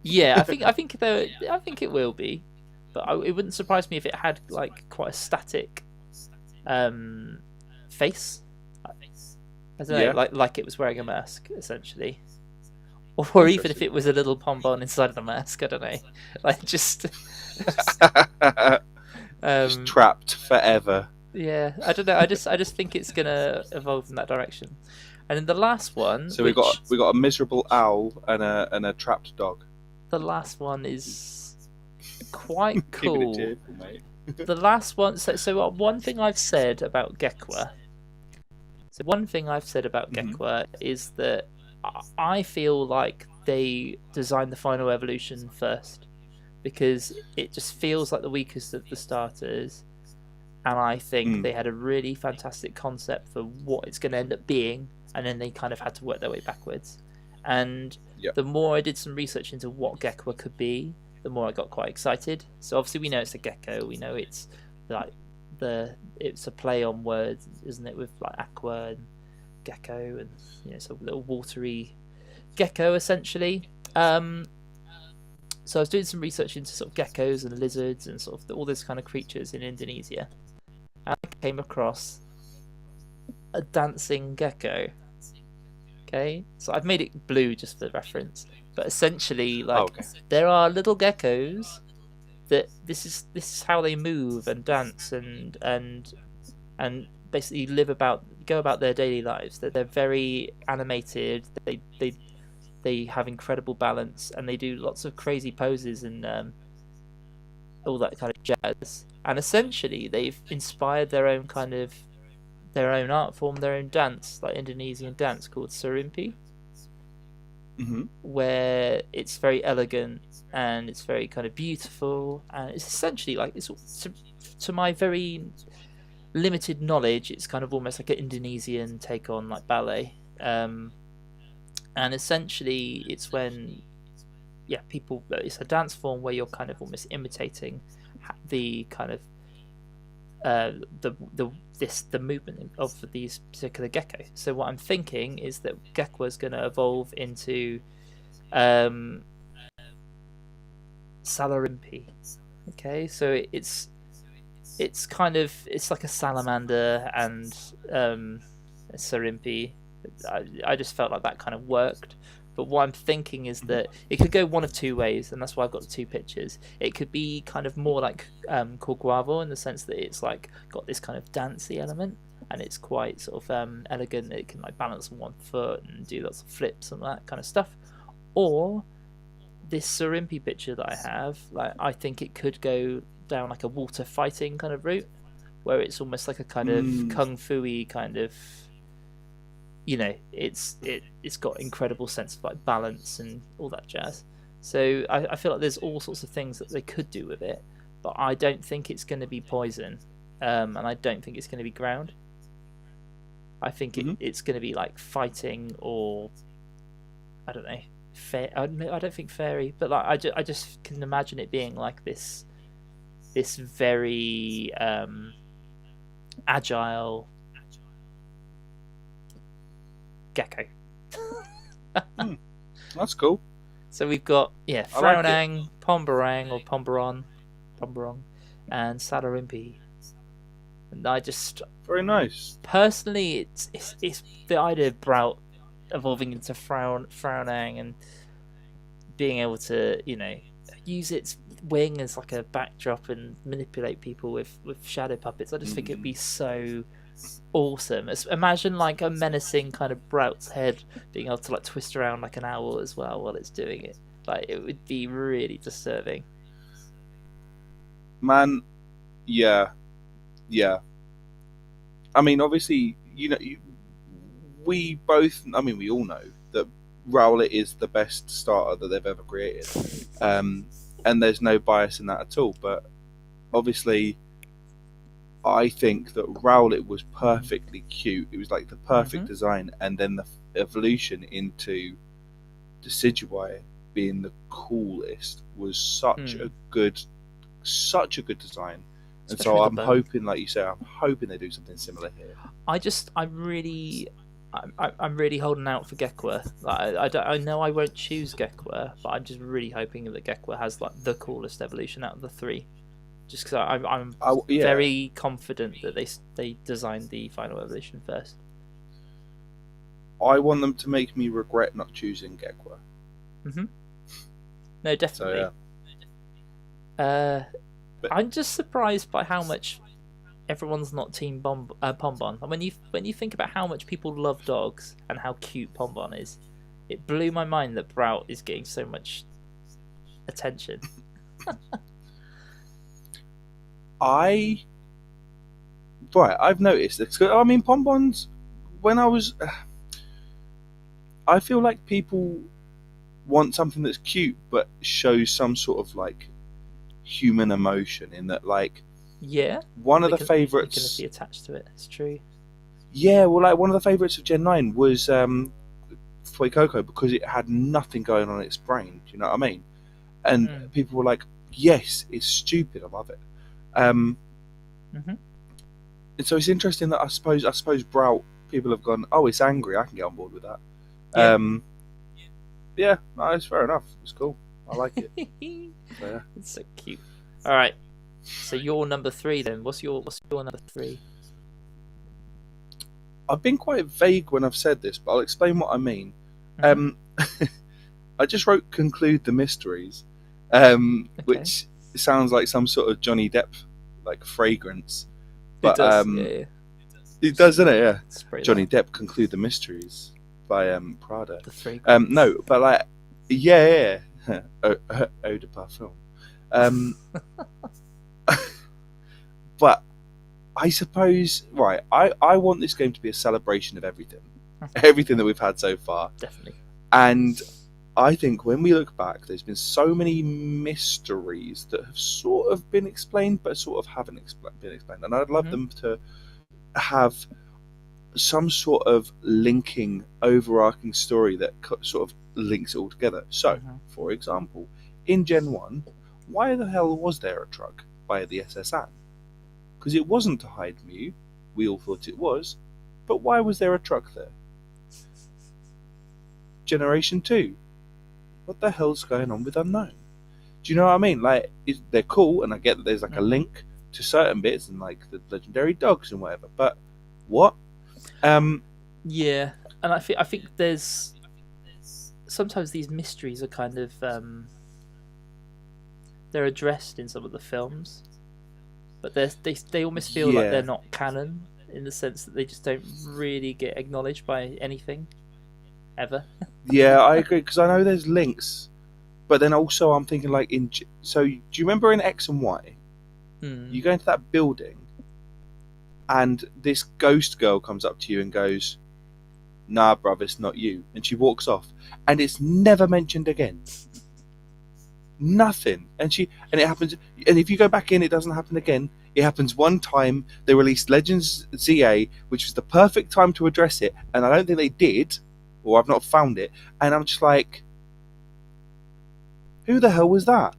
Yeah, I think it will be, but it wouldn't surprise me if it had like quite a static face. I don't know, like it was wearing a mask essentially, or even if it was a little Pombon inside of the mask. I don't know, like just trapped forever. Yeah, I don't know. I just think it's gonna evolve in that direction. And then the last one. So we got a miserable owl and a trapped dog. The last one is quite cool. Cheerful, mate. The last one. So one thing I've said about Gekwa. So one thing I've said about Gekwa is that I feel like they designed the final evolution first, because it just feels like the weakest of the starters. And I think they had a really fantastic concept for what it's going to end up being, and then they kind of had to work their way backwards. And the more I did some research into what Gekwa could be, the more I got quite excited. So obviously we know it's a gecko. We know it's like it's a play on words, isn't it, with like aqua and gecko, and sort of little watery gecko essentially. So I was doing some research into sort of geckos and lizards and sort of all these kind of creatures in Indonesia. I came across a dancing gecko. Okay, so I've made it blue just for reference, but essentially, there are little geckos that this is how they move and dance and basically go about their daily lives. That they're very animated. They have incredible balance, and they do lots of crazy poses and all that kind of jazz. And essentially, they've inspired their own art form, their own dance, like Indonesian dance called Serimpi, where it's very elegant and it's very kind of beautiful, and it's essentially like to my very limited knowledge, it's kind of almost like an Indonesian take on like ballet. And essentially, it's when, it's a dance form where you're kind of almost imitating the kind of the movement of these particular gecko. So what I'm thinking is that Gekwa is going to evolve into Salarimpi. Okay, so it's like a salamander and Sarimpi. I just felt like that kind of worked. But what I'm thinking is that it could go one of two ways, and that's why I've got the two pictures. It could be kind of more like Corguavo, in the sense that it's like got this kind of dancey element, and it's quite sort of elegant. It can like balance on one foot and do lots of flips and that kind of stuff. Or this Sarimpi picture that I have, like I think it could go down like a water fighting kind of route, where it's almost like a kind of kung fu-y kind of. It's got incredible sense of like balance and all that jazz. So I feel like there's all sorts of things that they could do with it, but I don't think it's going to be poison, and I don't think it's going to be ground. I think it's going to be like fighting, or I don't know, I don't think fairy, but like I just can imagine it being like this very agile gecko. That's cool. So we've got Fraunang, Pomberang or Pomberong, and Salarimpi. And I just Very nice. personally, it's the idea of Brout evolving into Frownang and being able to, use its wing as like a backdrop and manipulate people with shadow puppets. I just think it'd be so awesome. Imagine like a menacing kind of Brout's head being able to like twist around like an owl as well while it's doing it. Like it would be really disturbing. Man, yeah. I mean, obviously, we all know that Rowlet is the best starter that they've ever created. And there's no bias in that at all. But obviously, I think that Rowlet was perfectly cute. It was like the perfect design. And then the evolution into Decidueye being the coolest was such a good design. And Especially so I'm hoping, like you say, I'm hoping they do something similar here. I'm really holding out for Gekwa. Like, I know I won't choose Gekwa, but I'm just really hoping that Gekwa has like the coolest evolution out of the three. Just because I'm very confident that they designed the final evolution first. I want them to make me regret not choosing Gekwa. No, definitely. So, I'm just surprised by how much everyone's not Team Pombon. And when you think about how much people love dogs and how cute Pombon is, it blew my mind that Brout is getting so much attention. I've noticed this. I mean, Pombons. I feel like people want something that's cute but shows some sort of like human emotion in that, like, one of the favorites can be attached to it. It's true. Yeah, well, like one of the favorites of Gen 9 was Fuecoco because it had nothing going on in its brain. Do you know what I mean? And people were like, "Yes, it's stupid. I love it." And so it's interesting that I suppose Brout people have gone, "Oh, it's angry. I can get on board with that." Yeah, no, it's fair enough. It's cool. I like it. So, yeah. It's so cute. All right. So your number 3 then. What's your number 3? I've been quite vague when I've said this, but I'll explain what I mean. I just wrote "conclude the mysteries," which sounds like some sort of Johnny Depp like fragrance. But it does, it does, doesn't it? Yeah. Johnny that. Depp, "Conclude the Mysteries" by Prada. The fragrance. No, but like yeah. Eau de parfum. But I suppose, right, I want this game to be a celebration of everything that we've had so far. Definitely. And I think when we look back, there's been so many mysteries that have sort of been explained but sort of haven't been explained, and I'd love them to have some sort of linking, overarching story that sort of links it all together. So, for example, in Gen 1, why the hell was there a truck by the SS Anne? Because it wasn't to hide Mew. We all thought it was. But why was there a truck there? Generation 2. What the hell's going on with Unknown? Do you know what I mean? Like, they're cool, and I get that there's like a link to certain bits and like the legendary dogs and whatever. But what? Yeah, and I think there's sometimes these mysteries are kind of they're addressed in some of the films, but they almost feel like they're not canon in the sense that they just don't really get acknowledged by anything ever. Yeah, I agree, because I know there's links, but then also I'm thinking like so do you remember in X and Y you go into that building and this ghost girl comes up to you and goes, "Nah, bruv, it's not you," and she walks off, and it's never mentioned again. Nothing. And it happens, and if you go back in, it doesn't happen again. It happens one time. They released Legends ZA, which was the perfect time to address it, and I don't think they did, or I've not found it. And I'm just like, who the hell was that?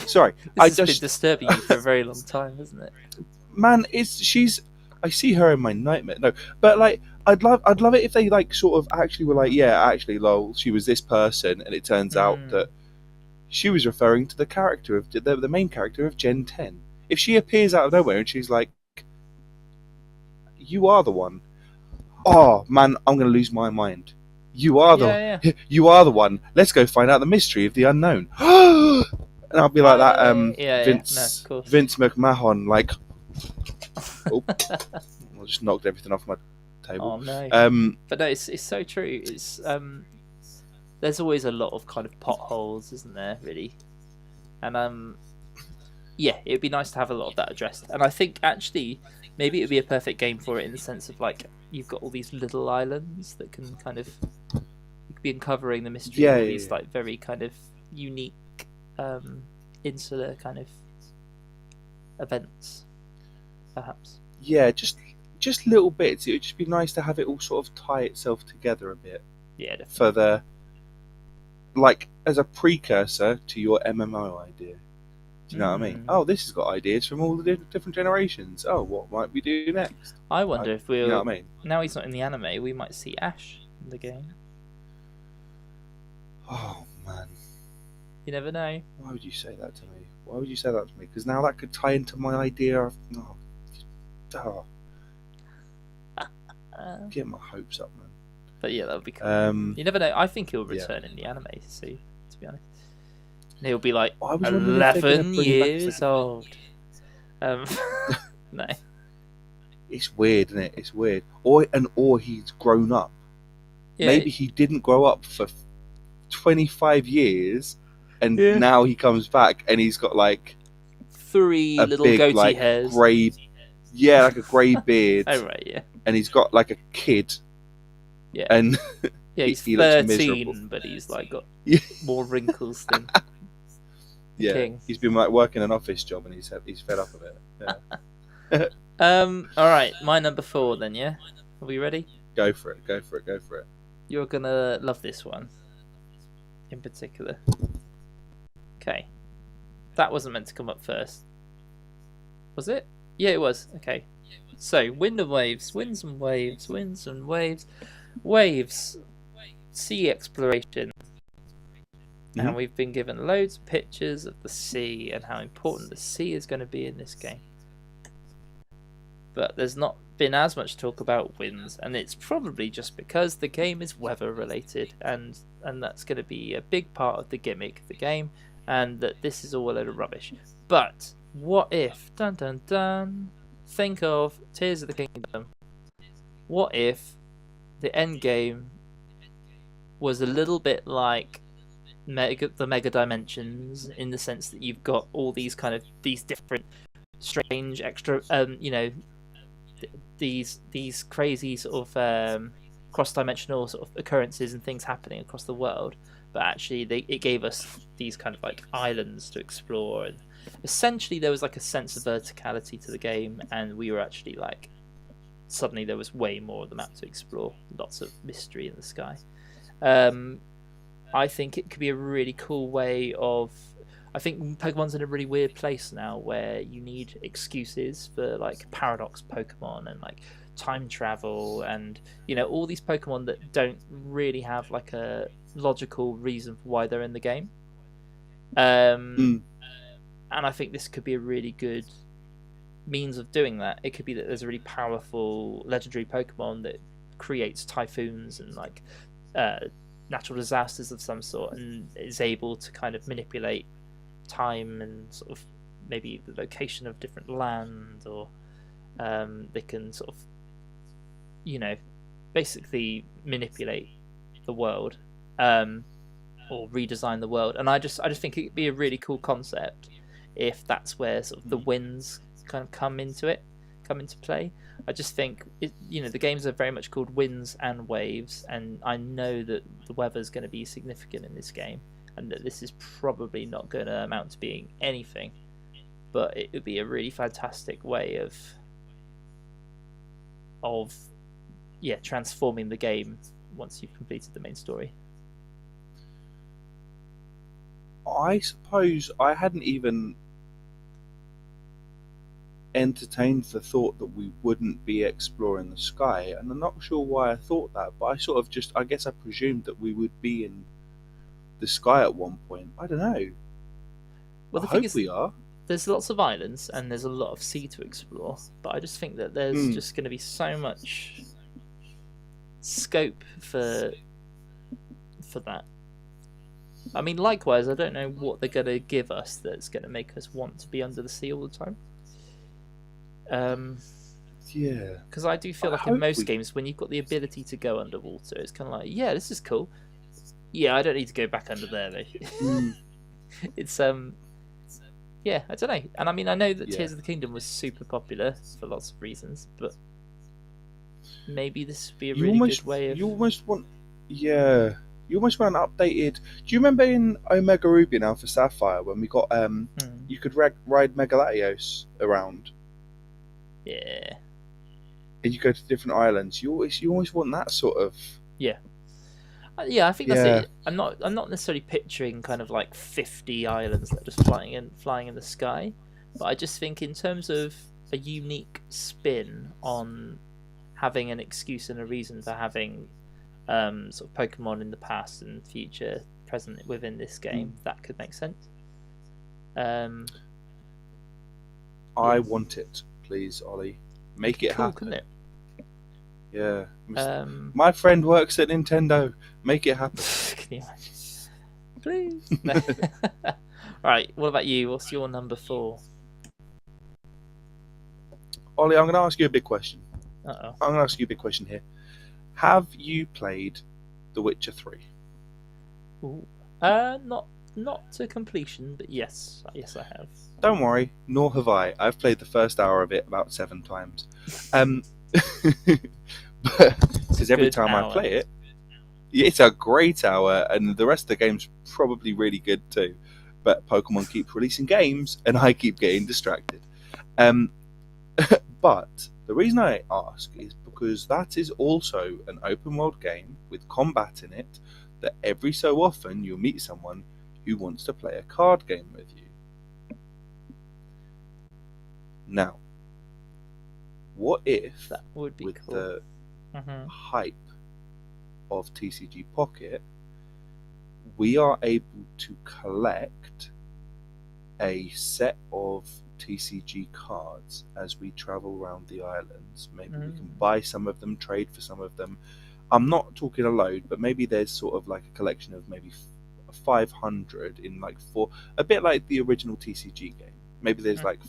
Sorry, this has been disturbing you for a very long time, hasn't it? Man, I see her in my nightmare. No, but like, I'd love it if they like sort of actually were like, yeah, actually, lol, she was this person, and it turns out that she was referring to the character of the main character of Gen 10. If she appears out of nowhere and she's like, you are the one. Oh man, I'm going to lose my mind. You are Yeah, you are the one. Let's go find out the mystery of the unknown. And I'll be like that. yeah. No, of course. Vince McMahon, like, oh, I just knocked everything off my table. Oh no. But no, it's so true. It's there's always a lot of kind of potholes, isn't there? Really, and yeah, it'd be nice to have a lot of that addressed. And I think actually maybe it'd be a perfect game for it in the sense of like you've got all these little islands that can kind of you could be uncovering the mystery of all these like very kind of unique insular kind of events, perhaps. Yeah, just little bits. It would just be nice to have it all sort of tie itself together a bit. Yeah, definitely. For the like as a precursor to your MMO idea. Do you know what I mean? Oh, this has got ideas from all the different generations. Oh, what might we do next? I wonder if we'll. You know what I mean? Now he's not in the anime, we might see Ash in the game. Oh man! You never know. Why would you say that to me? Why would you say that to me? Because now that could tie into my idea of get my hopes up, man. But yeah, that would be cool. You never know. I think he'll return in the anime. See, to be honest. He'll be like 11 years old. No. It's weird, isn't it? It's weird. Or he's grown up. Yeah. Maybe he didn't grow up for 25 years, and now he comes back and he's got like 3 little big, goatee like, hairs. Grey, like a grey beard. Oh right, yeah. And he's got like a kid. Yeah. And he's 13, but he's like got more wrinkles than. Yeah, King. He's been like working an office job and he's fed up of it. Yeah. All right, my number 4 then. Yeah, are we ready? Go for it. You're gonna love this one, in particular. Okay, that wasn't meant to come up first, was it? Yeah, it was. Okay, so Wind and Waves, winds and waves, winds and waves, waves, sea exploration. Mm-hmm. And we've been given loads of pictures of the sea and how important the sea is going to be in this game. But there's not been as much talk about winds, and it's probably just because the game is weather related, and that's going to be a big part of the gimmick of the game, and that this is all a load of rubbish. But what if, dun dun dun, think of Tears of the Kingdom. What if the end game was a little bit like the Mega Dimensions, in the sense that you've got all these kind of these different strange extra these crazy sort of cross-dimensional sort of occurrences and things happening across the world, but actually it gave us these kind of like islands to explore, and essentially there was like a sense of verticality to the game, and we were actually like suddenly there was way more of the map to explore, lots of mystery in the sky. I think it could be a really cool way of. I think Pokemon's in a really weird place now, where you need excuses for like paradox Pokemon and like time travel, and all these Pokemon that don't really have like a logical reason for why they're in the game. And I think this could be a really good means of doing that. It could be that there's a really powerful legendary Pokemon that creates typhoons and like natural disasters of some sort, and is able to kind of manipulate time and sort of maybe the location of different land, or they can sort of basically manipulate the world, or redesign the world. And I just think it'd be a really cool concept if that's where sort of the winds kind of come into play. I just think the games are very much called Winds and Waves, and I know that the weather is going to be significant in this game, and that this is probably not going to amount to being anything, but it would be a really fantastic way of transforming the game once you've completed the main story. I suppose I hadn't even entertained the thought that we wouldn't be exploring the sky, and I'm not sure why I thought that, but I sort of I guess I presumed that we would be in the sky at one point. I don't know. Well, I hope we are. there's lots of islands and there's a lot of sea to explore, but I just think that there's just going to be so much scope for that. I mean, likewise, I don't know what they're going to give us that's going to make us want to be under the sea all the time. Yeah. Because I do feel like in most games, when you've got the ability to go underwater, it's kind of like, yeah, this is cool. Yeah, I don't need to go back under there though. It's yeah, I don't know. And I mean, I know that Tears of the Kingdom was super popular for lots of reasons, but maybe this would be a really good way of. You almost want an updated. Do you remember in Omega Ruby and Alpha Sapphire when we got you could ride Megalatios around? Yeah. And you go to different islands. You always want that sort of. Yeah. Yeah, I think that's it. I'm not necessarily picturing kind of like 50 islands that are just flying in the sky, but I just think in terms of a unique spin on having an excuse and a reason for having sort of Pokemon in the past and future present within this game, that could make sense. I want it, please, Ollie. Make it happen. Couldn't it? Yeah. My friend works at Nintendo. Make it happen. Can you imagine? Please. Right, what about you? What's your number 4? Ollie, I'm going to ask you a big question. Uh-oh. I'm going to ask you a big question here. Have you played The Witcher 3? Ooh. Not to completion, but yes, I have. Don't worry, nor have I. I've played the first hour of it about 7 times. Because every time I play it, it's a great hour, and the rest of the game's probably really good too. But Pokemon keep releasing games, and I keep getting distracted. But the reason I ask is because that is also an open world game with combat in it, that every so often you'll meet someone who wants to play a card game with you. Now, what if, that would be with cool. the hype of TCG Pocket, we are able to collect a set of TCG cards as we travel around the islands? Maybe we can buy some of them, trade for some of them. I'm not talking a load, but maybe there's sort of like a collection of maybe 500 in like 4, a bit like the original TCG game. Maybe there's like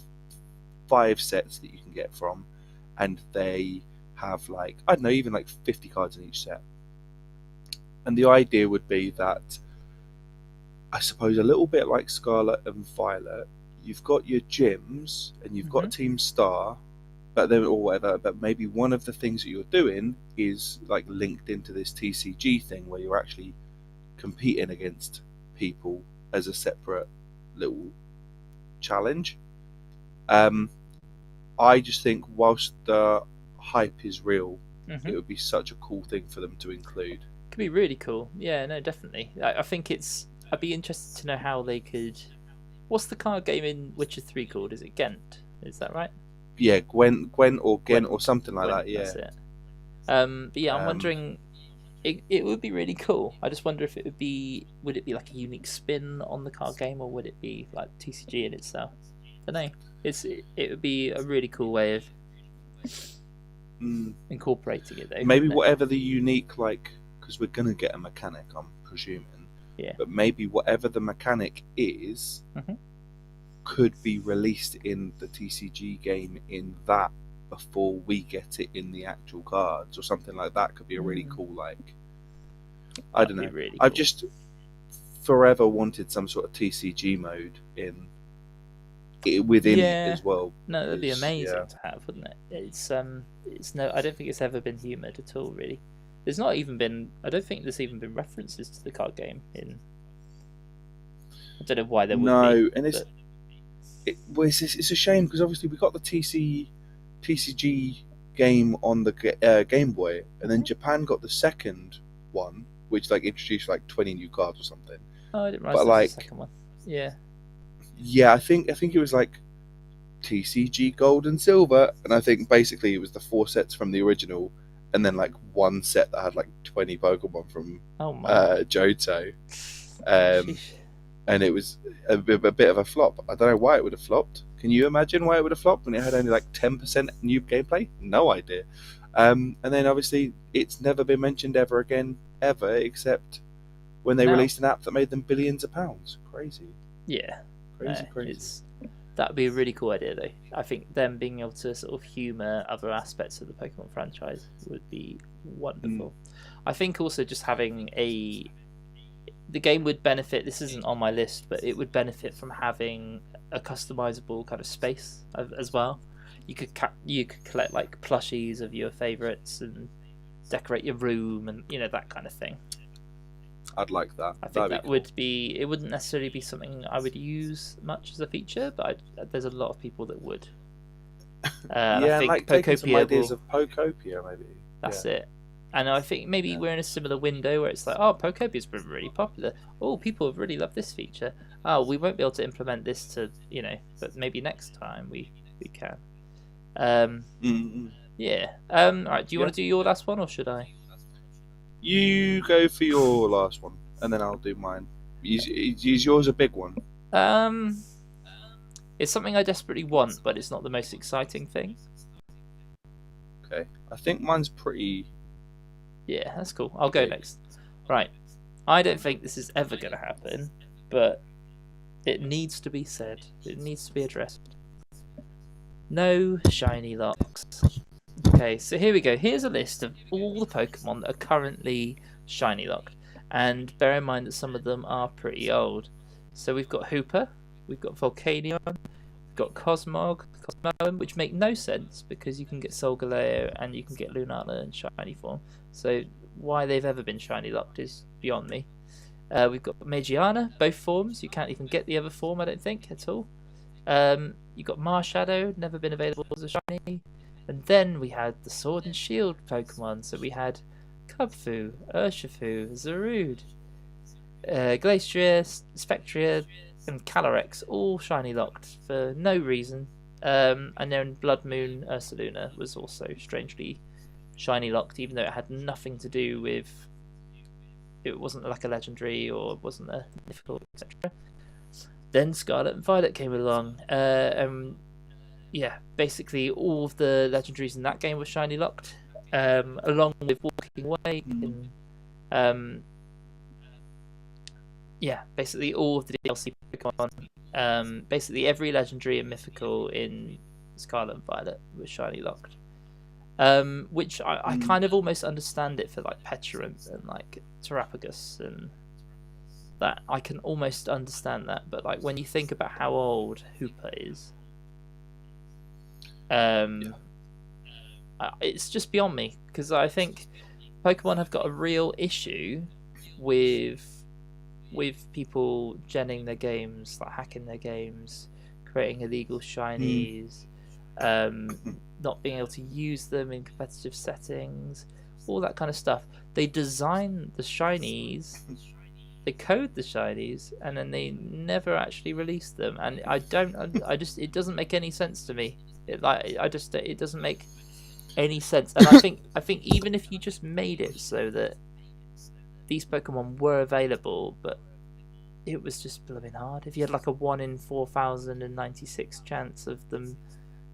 5 sets that you can get from, and they have like, I don't know, even like 50 cards in each set. And the idea would be that, I suppose, a little bit like Scarlet and Violet, you've got your gyms and you've got Team Star, but then, or whatever, but maybe one of the things that you're doing is like linked into this TCG thing where you're actually competing against people as a separate little challenge. I just think whilst the hype is real, it would be such a cool thing for them to include. Could be really cool. Yeah, no, definitely. I think I'd be interested to know how they could. What's the card game in Witcher 3 called? Is it Ghent? Is that right? Yeah, Gwent or Ghent or something like that. Yeah. That's it. But yeah, I'm wondering. It would be really cool. I just wonder if would it be like a unique spin on the card game, or would it be like TCG in itself? I don't know. It would be a really cool way of incorporating it, though. Maybe whatever the unique, like, because we're gonna get a mechanic, I'm presuming. Yeah. But maybe whatever the mechanic is, could be released in the TCG game in that before we get it in the actual cards or something like that. Could be a really cool, like, I don't know. Really I've cool. just forever wanted some sort of TCG mode within it as well. No, that'd be amazing to have, wouldn't it? It's no, I don't think it's ever been humoured at all, really. There's not even been. I don't think there's even been references to the card game in. I don't know why there would be. No, and it's a shame because obviously we got the TCG game on the Game Boy, and then Japan got the second one, which like introduced like 20 new cards or something. Oh, I didn't realize that was the second one. Yeah. Yeah, I think it was like TCG Gold and Silver, and I think basically it was the 4 sets from the original, and then like 1 set that had like 20 Pokemon from Johto. and it was a bit of a flop. I don't know why it would have flopped. Can you imagine why it would have flopped when it had only like 10% new gameplay? No idea. And then obviously it's never been mentioned ever again, ever, except when they No. released an app that made them billions of pounds. Crazy. Yeah. Crazy. That would be a really cool idea, though. I think them being able to sort of humour other aspects of the Pokemon franchise would be wonderful. I think also just having the game would benefit. This isn't on my list, but it would benefit from having a customizable kind of space as well. You could collect like plushies of your favorites and decorate your room, and that kind of thing. I'd like that. I think that would be. It wouldn't necessarily be something I would use much as a feature, but there's a lot of people that would. Yeah, I think like taking some ideas of Pokopia, maybe. That's it. And I think maybe we're in a similar window where it's like, oh, Pokepia's been really popular. Oh, people have really loved this feature. Oh, we won't be able to implement this but maybe next time we can. Yeah. All right. Do you want to do your last one, or should I? You go for your last one, and then I'll do mine. Is yours a big one? It's something I desperately want, but it's not the most exciting thing. Okay. I think mine's pretty... Yeah, that's cool. I'll go next. Right. I don't think this is ever going to happen, but it needs to be said. It needs to be addressed. No shiny locks. Okay, so here we go. Here's a list of all the Pokemon that are currently shiny locked. And bear in mind that some of them are pretty old. So we've got Hooper, we've got Volcanion, we've got Cosmoem, which make no sense because you can get Solgaleo and you can get Lunala in shiny form. So why they've ever been shiny locked is beyond me. We've got Magiana, both forms. You can't even get the other form, I don't think, at all. You've got Marshadow, never been available as a shiny. And then we had the Sword and Shield Pokemon. So we had Kubfu, Urshifu, Zarude, Glastrier, Spectria, and Calyrex, all shiny locked for no reason. And then Blood Moon Ursaluna was also strangely shiny locked, even though it had nothing to do with... It wasn't like a legendary or it wasn't a difficult, etc. Then Scarlet and Violet came along. Yeah, basically all of the legendaries in that game were shiny locked, along with Walking Away. And, yeah, basically all of the DLC Pokemon. Basically every legendary and mythical in Scarlet and Violet was shiny locked. Which I kind of almost understand it for like Petulant and like Terrapagus, and that I can almost understand that. But like when you think about how old Hooper is, it's just beyond me, because I think Pokemon have got a real issue with people genning their games, like hacking their games, creating illegal shinies, not being able to use them in competitive settings, all that kind of stuff. They design the shinies, they code the shinies, and then they never actually release them. And it doesn't make any sense to me. It doesn't make any sense. And I think even if you just made it so that these Pokemon were available, but it was just blooming hard. If you had like a 1 in 4,096 chance of them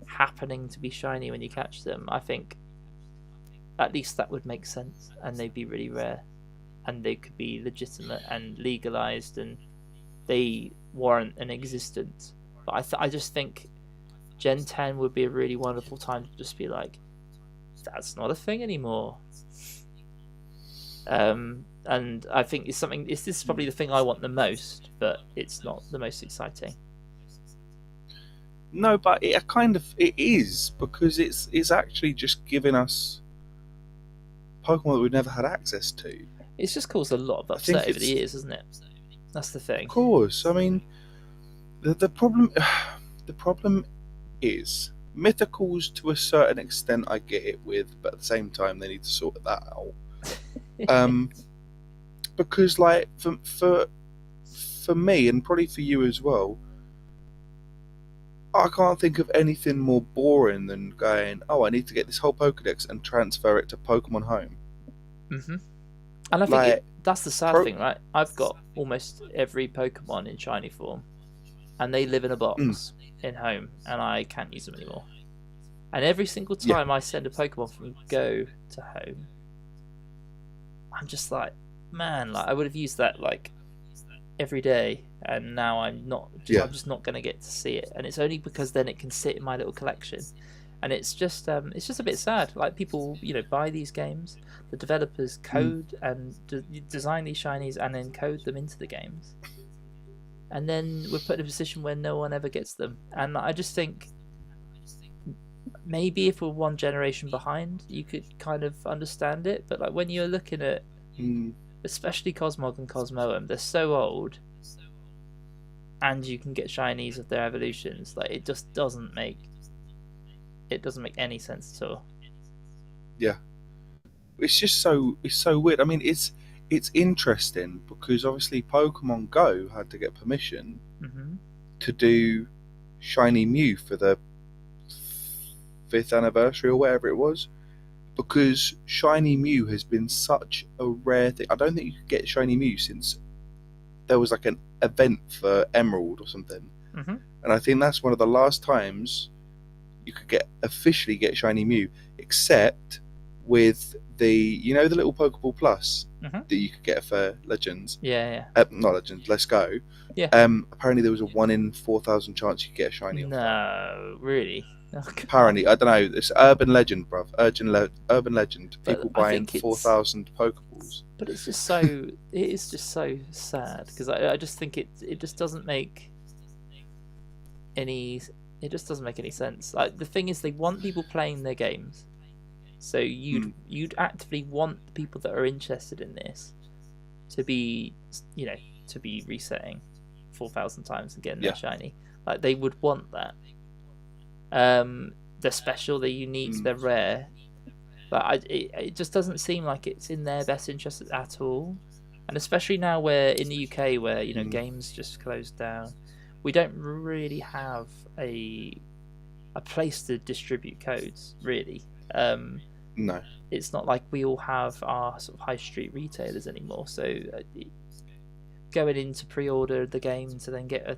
happening to be shiny when you catch them, I think at least that would make sense, and they'd be really rare, and they could be legitimate and legalized, and they warrant an existence. But I just think Gen 10 would be a really wonderful time to just be like, that's not a thing anymore. And I think this is probably the thing I want the most, but it's not the most exciting. No, but it is, because it's actually just giving us Pokemon that we've never had access to. It's just caused a lot of upset over the years, isn't it? That's the thing. Of course. I mean, the problem is mythicals to a certain extent. I get it with, but at the same time they need to sort that out. Because like for me, and probably for you as well, I can't think of anything more boring than going, oh, I need to get this whole Pokedex and transfer it to Pokemon Home. And I think Like, that's the sad thing, right? I've got almost every Pokemon in shiny form, and they live in a box in home, and I can't use them anymore. And every single time I send a Pokemon from Go to home, I'm just like, man, like I would have used that like every day, and now I'm just not going to get to see it. And it's only because then it can sit in my little collection. And it's just a bit sad. Like people, buy these games, the developers code and design these shinies and then code them into the games, and then we're put in a position where no one ever gets them. And I just think maybe if we're one generation behind, you could kind of understand it. But like when you're looking at, especially Cosmog and Cosmoem, they're so old, and you can get shinies of their evolutions. Like it just doesn't make any sense at all. Yeah, it's so weird. I mean, it's interesting because obviously Pokemon Go had to get permission to do Shiny Mew for the 5th anniversary or whatever it was, because Shiny Mew has been such a rare thing. I don't think you could get Shiny Mew since there was like an event for Emerald or something, and I think that's one of the last times you could officially get Shiny Mew, except with the the little Pokeball Plus that you could get for Legends. Not Legends. Let's Go. Yeah. Apparently there was a 1 in 4,000 chance you could get a shiny. No, really. Okay. Apparently, I don't know. It's urban legend, bruv. Urban legend. People buying 4,000 Pokeballs. But it's just so. It is just so sad because I just think it just doesn't make any. It just doesn't make any sense. Like the thing is, they want people playing their games, so you'd actively want the people that are interested in this to be resetting 4,000 times and getting their shiny. Like they would want that. They're special, they're unique, they're rare. But it just doesn't seem like it's in their best interest at all. And especially now we're in the UK where games just closed down. We don't really have a place to distribute codes, really. No. It's not like we all have our sort of high street retailers anymore. So going in to pre-order the game to then get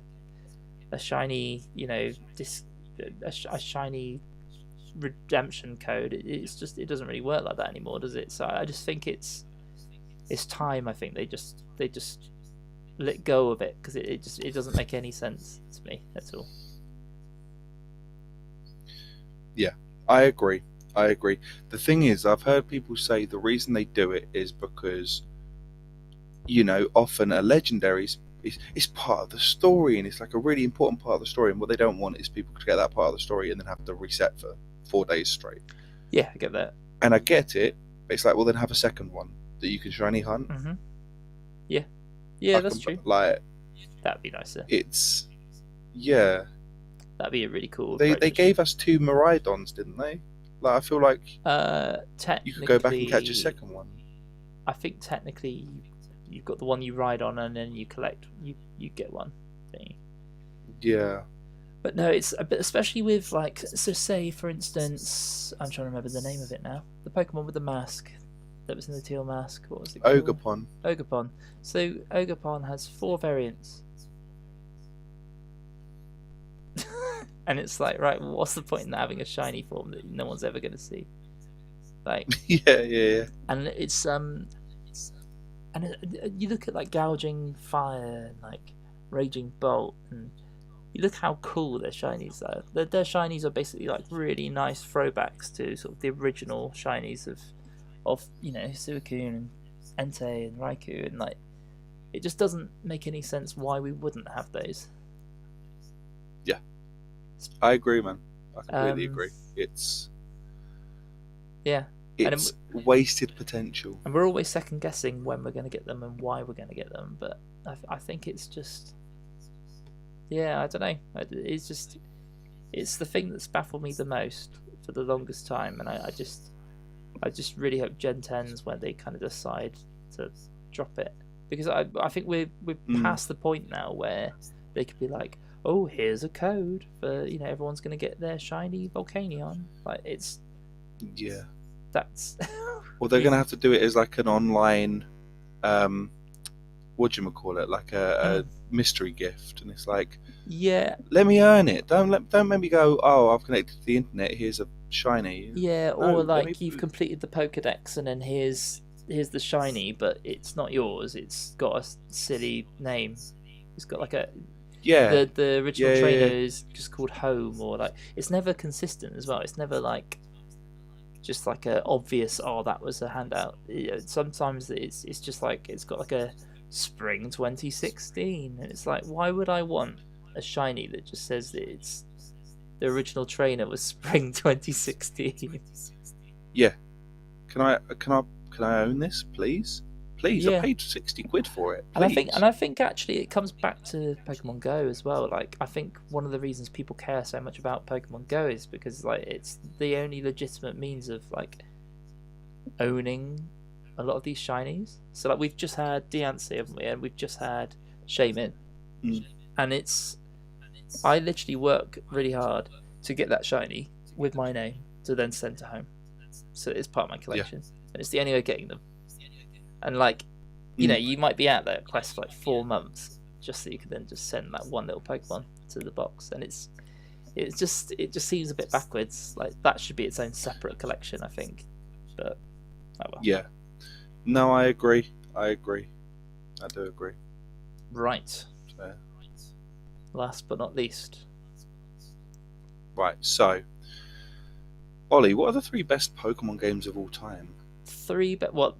a shiny, a shiny redemption code, it doesn't really work like that anymore, does it? So I just think it's time. I think they just let go of it because it doesn't make any sense to me at all. Yeah, I agree. The thing is, I've heard people say the reason they do it is because often a legendary is part of the story, and it's like a really important part of the story, and what they don't want is people to get that part of the story and then have to reset for 4 days straight. Yeah, I get that. And I get it, but it's like, well, then have a second one that you can shiny hunt. Yeah, that's true. Like, that'd be nicer. That'd be a really cool. They gave us 2 Miraidons, didn't they? Like, I feel like technically, you could go back and catch a second one. I think technically you've got the one you ride on, and then you collect. You get one thing. Yeah. But no, it's a bit, especially with like, so say for instance, I'm trying to remember the name of it now. The Pokemon with the mask that was in the teal mask. What was it called? Ogerpon. Ogerpon. So Ogerpon has 4 variants. And it's like, right, well, what's the point in having a shiny form that no one's ever going to see? Like, yeah. And it's you look at like Gouging Fire and like Raging Bolt, and you look how cool their shinies are. Their shinies are basically like really nice throwbacks to sort of the original shinies of Suicune and Entei and Raikou, and like it just doesn't make any sense why we wouldn't have those. Yeah, I agree, man. I completely agree. It's wasted potential, and we're always second guessing when we're going to get them and why we're going to get them. But I think it's just, I don't know. It's the thing that's baffled me the most for the longest time, and I just really hope Gen 10's where they kind of decide to drop it, because I think we're past the point now where they could be like, oh, here's a code for everyone's going to get their shiny Volcanion. Like it's that's well, they're going to have to do it as like an online whatchamacallit, like a mystery gift, and it's like, yeah, let me earn it. Don't make me go, oh, I've connected to the internet. Here's a shiny. yeah, No, or let like me- you've completed the Pokédex and then here's the shiny, but it's not yours. It's got a silly name. It's got like a Yeah, the original Yeah, trainer yeah. is just called Home, or like it's never consistent as well. It's never like just like a obvious, oh, that was a handout. Sometimes it's just like it's got like a Spring 2016, and it's like, why would I want a shiny that just says that it's the original trainer was Spring 2016? yeah. Can I own this, please? Please, I Yeah. paid 60 quid for it. And Please. I think actually it comes back to Pokemon Go as well. Like, I think one of the reasons people care so much about Pokemon Go is because like it's the only legitimate means of like owning a lot of these shinies. So like we've just had Diancie, haven't we? And we've just had Shaman. Mm. And I literally work really hard to get that shiny with my name to then send to home. So it's part of my collection. And it's the only way of getting them. And like, you know, you might be out there at quest for like 4 months just so you can then just send that one little Pokemon to the box. And it just seems a bit backwards. Like that should be its own separate collection, I think. But oh well. Yeah. No, I agree. I do agree. Right. Fair. Last but not least. Right, so Ollie, what are the 3 best Pokemon games of all time? 3, but what?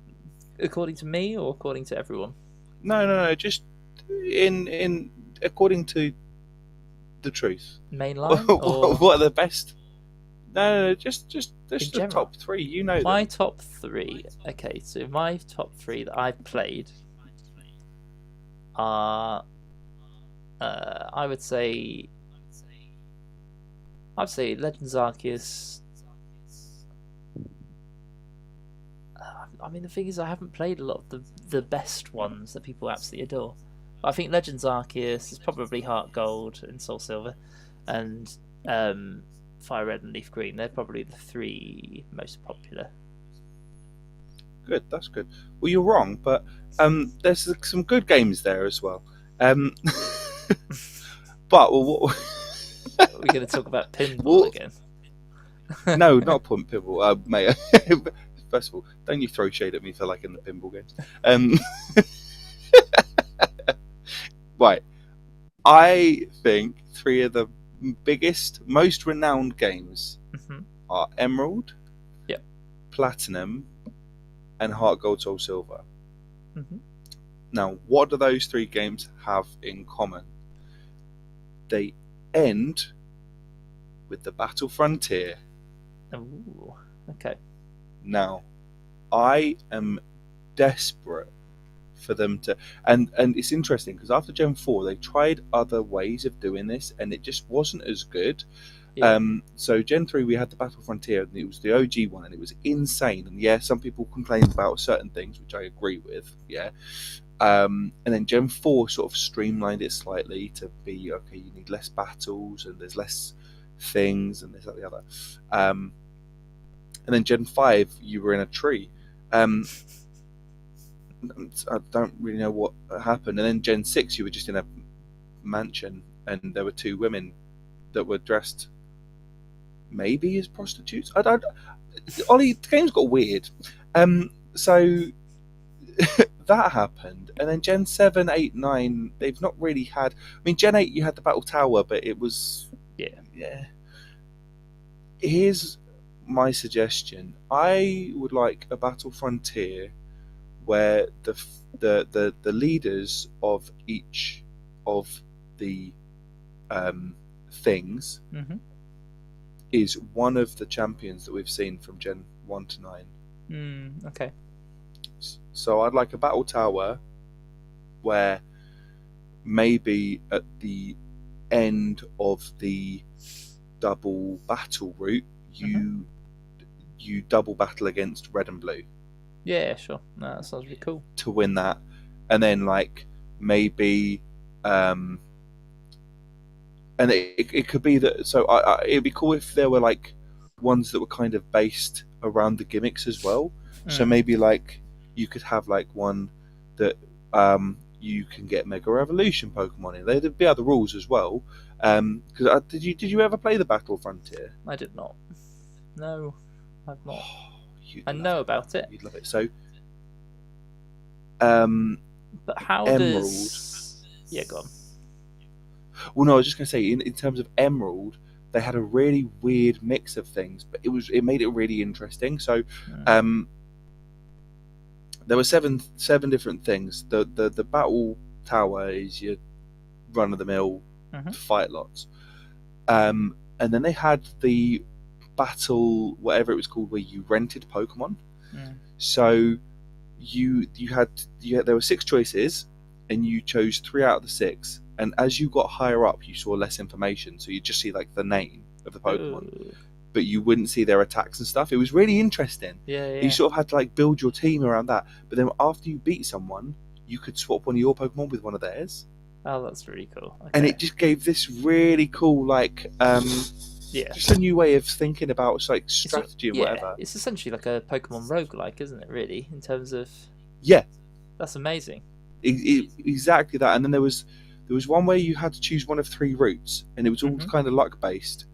According to me or according to everyone? No, just in according to the truth. Mainline? Or What are the best? No, just the general? top 3. You know my them. top 3. Okay, so my top 3 that I've played are, I would say Legends Arceus. I mean, the thing is, I haven't played a lot of the best ones that people absolutely adore. But I think Legends Arceus is probably Heart Gold and Soul Silver, and Fire Red and Leaf Green. They're probably the 3 most popular. Good, that's good. Well, you're wrong, but there's some good games there as well. But what? We're going to talk about pinball again. No, not pinball, mate. First of all, don't you throw shade at me for liking the pinball games. Right, I think 3 of the biggest, most renowned games are Emerald, Platinum, and Heart Gold Soul Silver. Now, what do those 3 games have in common? They end with the Battle Frontier. Ooh, okay. Now, I am desperate for them to, and it's interesting because after Gen 4 they tried other ways of doing this and it just wasn't as good. Yeah. So Gen 3 we had the Battle Frontier and it was the OG one and it was insane, and yeah, some people complained about certain things which I agree with, and then Gen 4 sort of streamlined it slightly to be, okay, you need less battles and there's less things and this, that, the other. And then Gen 5, you were in a tree. I don't really know what happened. And then Gen 6, you were just in a mansion and there were 2 women that were dressed maybe as prostitutes. I don't. Ollie, the game's got weird. So that happened. And then Gen 7, 8, 9, they've not really had. I mean, Gen 8, you had the Battle Tower, but it was. Yeah. Here's my suggestion. I would like a Battle Frontier where the leaders of each of the things is one of the champions that we've seen from Gen 1 to 9. Okay. So I'd like a Battle Tower where maybe at the end of the double battle route you double battle against Red and Blue. Yeah, sure. No, that sounds really cool. To win that, and then like maybe, and it could be that. So it'd be cool if there were like ones that were kind of based around the gimmicks as well. So maybe like you could have like one that you can get Mega Evolution Pokemon in. There'd be other rules as well. Because did you ever play the Battle Frontier? I did not. No, I've not. You'd I love know it, about man. it. You'd love it. So, But how Emerald. does? Yeah, go on. Well, no, I was just going to say, in terms of Emerald, they had a really weird mix of things, but it made it really interesting. So, there were seven different things. The battle tower is your run of the mill fight lots, and then they had the battle, whatever it was called, where you rented Pokemon. So you had there were 6 choices, and you chose 3 out of the 6. And as you got higher up, you saw less information, so you just see like the name of the Pokemon, but you wouldn't see their attacks and stuff. It was really interesting. Yeah. You sort of had to like build your team around that. But then after you beat someone, you could swap one of your Pokemon with one of theirs. Oh, that's really cool. Okay. And it just gave this really cool like just a new way of thinking about like strategy and whatever. It's essentially like a Pokemon roguelike, isn't it? Really, in terms of that's amazing. Exactly that. And then there was one where you had to choose one of 3 routes, and it was all kind of luck based.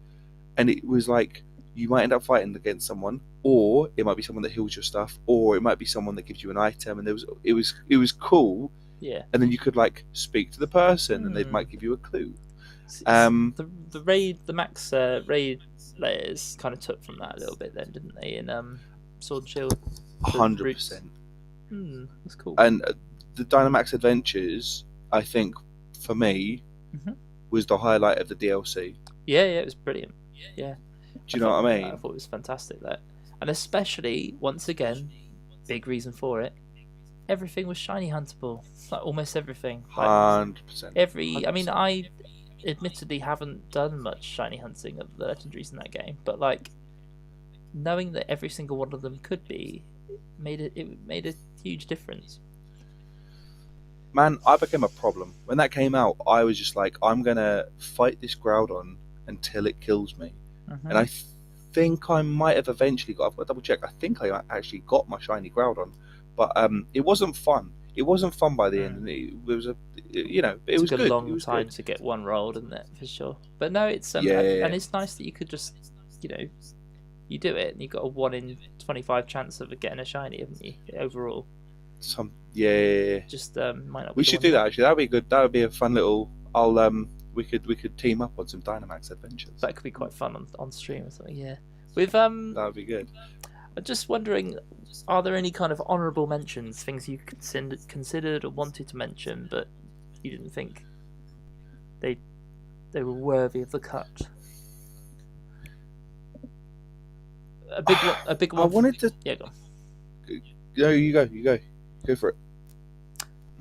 And it was like you might end up fighting against someone, or it might be someone that heals your stuff, or it might be someone that gives you an item. And it was cool. Yeah. And then you could like speak to the person, and they might give you a clue. The max raid layers kind of took from that a little bit, then, didn't they? In Sword and Shield. 100%. That's cool. And the Dynamax Adventures, I think, for me, was the highlight of the DLC. Yeah, it was brilliant. Yeah. Do you know what I mean? I thought it was fantastic, that. And especially, once again, big reason for it, everything was shiny huntable. Like almost everything. 100%. 100%. I mean, I admittedly haven't done much shiny hunting of the legendaries in that game, but like knowing that every single one of them could be made a huge difference. Man, I became a problem. When that came out, I was just like, I'm gonna fight this Groudon until it kills me. And I think I might have eventually got. I've got to double check. I think I actually got my shiny Groudon, but it wasn't fun. It wasn't fun by the end. It was it was good. It took a long time to get one roll, didn't it? For sure. But no, it's and it's nice that you could just you do it and you've got a 1 in 25 chance of getting a shiny, haven't you? Overall. Just might not. We should do that actually. That would be good. That would be a fun little. We could team up on some Dynamax Adventures. That could be quite fun on stream or something. Yeah. With that would be good. I'm just wondering, are there any kind of honourable mentions, things you considered or wanted to mention, but you didn't think they were worthy of the cut? A big one. I wanted to. Yeah, go on. No, you go for it.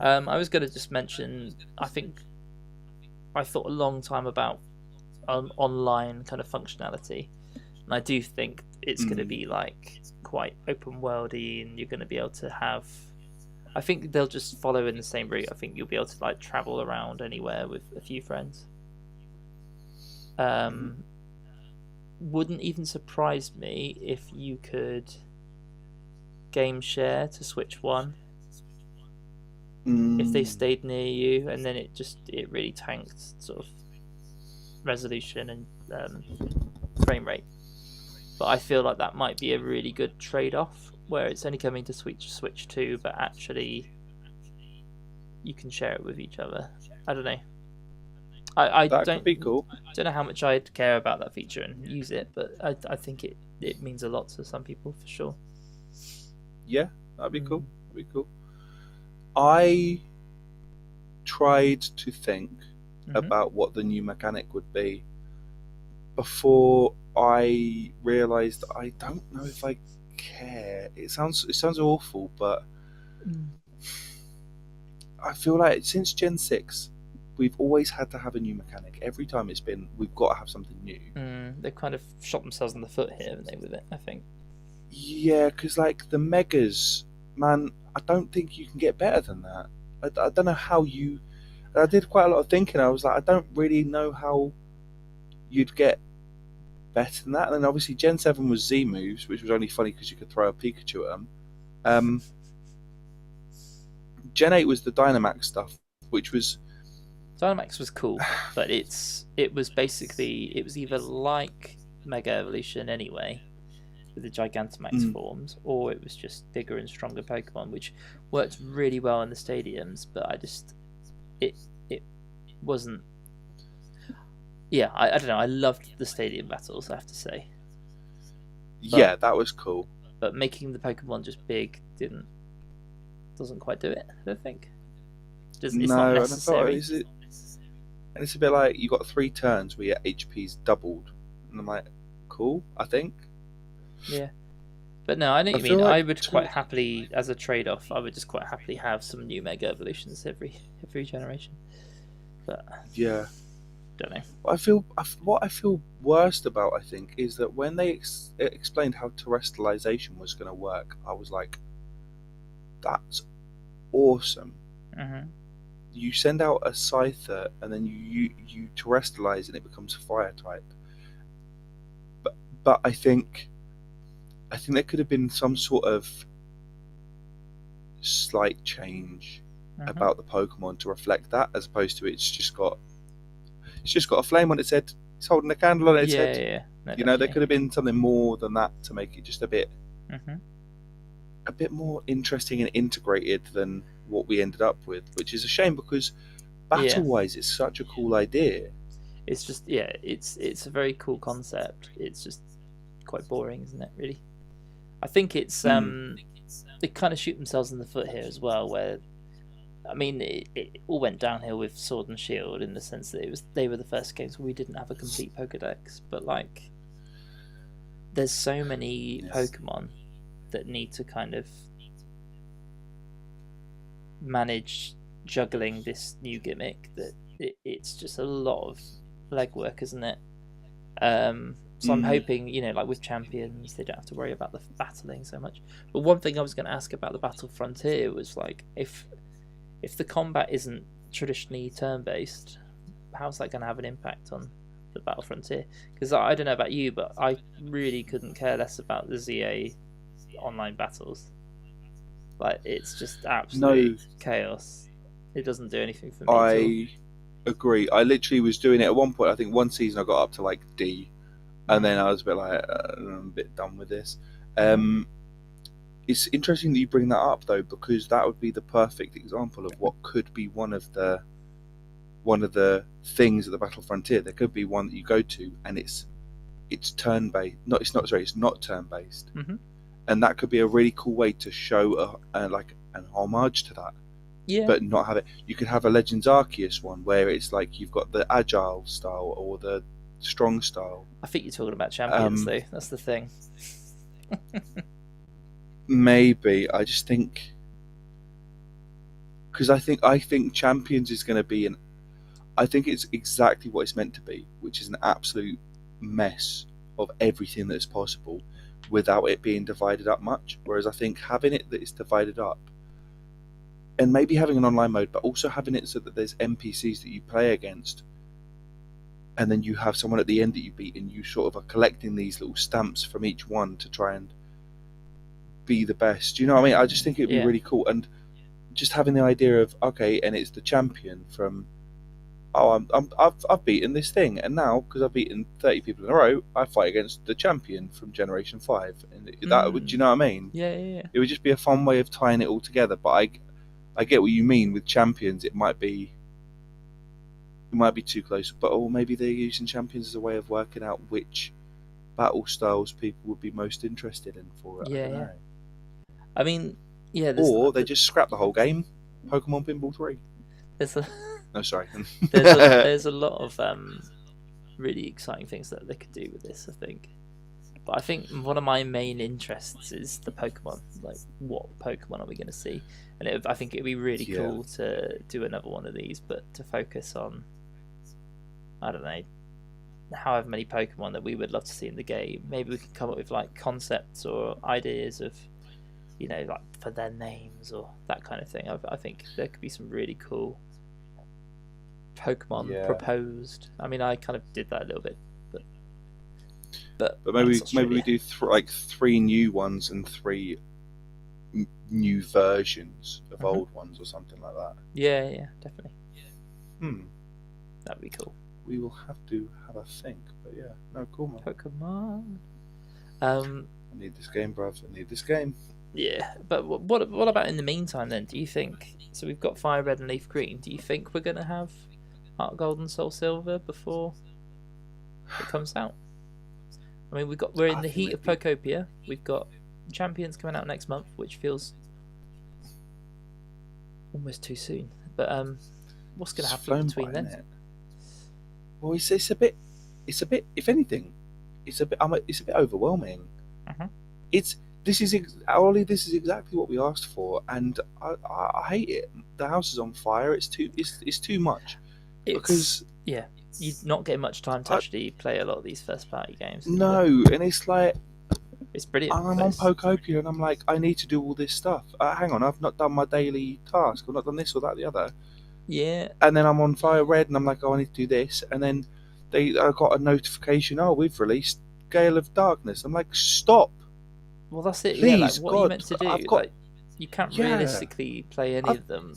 I was going to just mention. I thought a long time about online kind of functionality, and I do think it's going to be like quite open worldy, and you're going to be able to have. I think they'll just follow in the same route. I think you'll be able to like travel around anywhere with a few friends. Wouldn't even surprise me if you could game share to Switch 1. If they stayed near you, and then it really tanked sort of resolution and frame rate. But I feel like that might be a really good trade-off, where it's only coming to Switch 2, but actually you can share it with each other. I don't know. That could be cool. Don't know how much I'd care about that feature and use it, but I think it means a lot to some people for sure. Yeah, that'd be cool. That'd be cool. I tried to think about what the new mechanic would be before I realised I don't know if I care. It sounds awful, but I feel like since Gen 6, we've always had to have a new mechanic. Every time we've got to have something new. They've kind of shot themselves in the foot here, haven't they, with it, I think. Yeah, because like the Megas, man, I don't think you can get better than that. I don't know how you. I did quite a lot of thinking. I was like, I don't really know how you'd get better than that. And then obviously Gen 7 was Z moves, which was only funny because you could throw a Pikachu at them. Gen 8 was the Dynamax stuff, which was... Dynamax was cool, but it was either like Mega Evolution anyway, with the Gigantamax forms, or it was just bigger and stronger Pokemon, which worked really well in the stadiums, but it wasn't... Yeah, I don't know, I loved the stadium battles, I have to say. Yeah, that was cool. But making the Pokemon just big doesn't quite do it, I don't think. It's not necessary. And it's a bit like, you got 3 turns where your HP's doubled. And I'm like, cool, I think. Yeah. But no, I know what you mean. I would quite happily, as a trade-off, I would just quite happily have some new Mega Evolutions every generation. But yeah, don't know. What I feel worst about, I think, is that when they explained how terrestrialization was going to work, I was like, that's awesome. Mm-hmm. You send out a Scyther and then you terrestrialize and it becomes fire type. But I think there could have been some sort of slight change about the Pokemon to reflect that, as opposed to it's just got a flame on its head. It's holding a candle on its head. Yeah. No, you know, there could have been something more than that to make it just a bit more interesting and integrated than what we ended up with, which is a shame because battle-wise, it's such a cool idea. It's just it's a very cool concept. It's just quite boring, isn't it? Really, I think it's they kind of shoot themselves in the foot here as well. Where, I mean, it all went downhill with Sword and Shield in the sense that they were the first games where we didn't have a complete Pokédex. But like, there's so many Pokemon that need to kind of manage juggling this new gimmick that it's just a lot of legwork, isn't it? So I'm hoping, you know, like with Champions, they don't have to worry about the battling so much. But one thing I was going to ask about the Battle Frontier was like, if the combat isn't traditionally turn-based, how's that going to have an impact on the Battle Frontier? Because I don't know about you, but I really couldn't care less about the ZA online battles. Like, it's just absolute chaos. It doesn't do anything for me. I agree. I literally was doing it at one point. I think one season I got up to like D, and then I was a bit like, I'm a bit done with this. It's interesting that you bring that up though, because that would be the perfect example of what could be one of the things at the Battle Frontier. There could be one that you go to, and it's turn-based. It's not turn-based. And that could be a really cool way to show like an homage to that. Yeah. But not have it. You could have a Legends Arceus one where it's like you've got the agile style or the strong style. I think you're talking about Champions though. That's the thing. Maybe. I just think, because I think Champions is going to be I think it's exactly what it's meant to be, which is an absolute mess of everything that's possible, without it being divided up much. Whereas I think having it that it's divided up, and maybe having an online mode, but also having it so that there's NPCs that you play against, and then you have someone at the end that you beat, and you sort of are collecting these little stamps from each one to try and be the best. Do you know what I mean? I just think it'd be really cool. And just having the idea of, okay, and it's the champion from, I've beaten this thing, and now because I've beaten 30 people in a row, I fight against the champion from Generation 5, and that would, do you know what I mean? Yeah. It would just be a fun way of tying it all together. But I get what you mean with Champions. It might be too close, but maybe they're using Champions as a way of working out which battle styles people would be most interested in for it. I don't know. I mean, yeah. Or they just scrap the whole game. Pokemon Pinball 3. No, sorry. there's a lot of really exciting things that they could do with this, I think. But I think one of my main interests is the Pokemon. Like, what Pokemon are we going to see? And I think it'd be really cool to do another one of these, but to focus on, I don't know, however many Pokemon that we would love to see in the game. Maybe we could come up with like concepts or ideas of, you know, like for their names or that kind of thing. I think there could be some really cool Pokemon proposed. I mean, I kind of did that a little bit, but maybe we do like 3 new ones and 3 new versions of Mhm. old ones or something like that. Yeah, definitely. Hmm. That'd be cool. We will have to have a think, but yeah, no, cool, man. Pokemon. I need this game, bruv. I need this game. Yeah, but what about in the meantime then? Do you think so? We've got Fire Red and Leaf Green. Do you think we're gonna have Heart Gold and Soul Silver before it comes out? I mean, we're in I the think heat of maybe- Pokopia. We've got Champions coming out next month, which feels almost too soon. But what's going to It's happen flown between by, then? innit? Well, it's a bit. If anything, it's a bit overwhelming. Mhm. Ollie. This is exactly what we asked for, and I hate it. The house is on fire. It's too much. Because yeah, you're not getting much time to I- actually play a lot of these first party games. no, and it's like It's brilliant. I'm but on it's- Pokopia, and I'm like, I need to do all this stuff. Hang on, I've not done my daily task. I've not done this or that, or the other. Yeah, And then I'm on Fire Red, and I'm like, oh, I need to do this. And then I got a notification. Oh, we've released Gale of Darkness. I'm like, stop. well that's it. Please, yeah, like what are you God, meant to do? I've got- Like you can't Yeah. realistically play any of them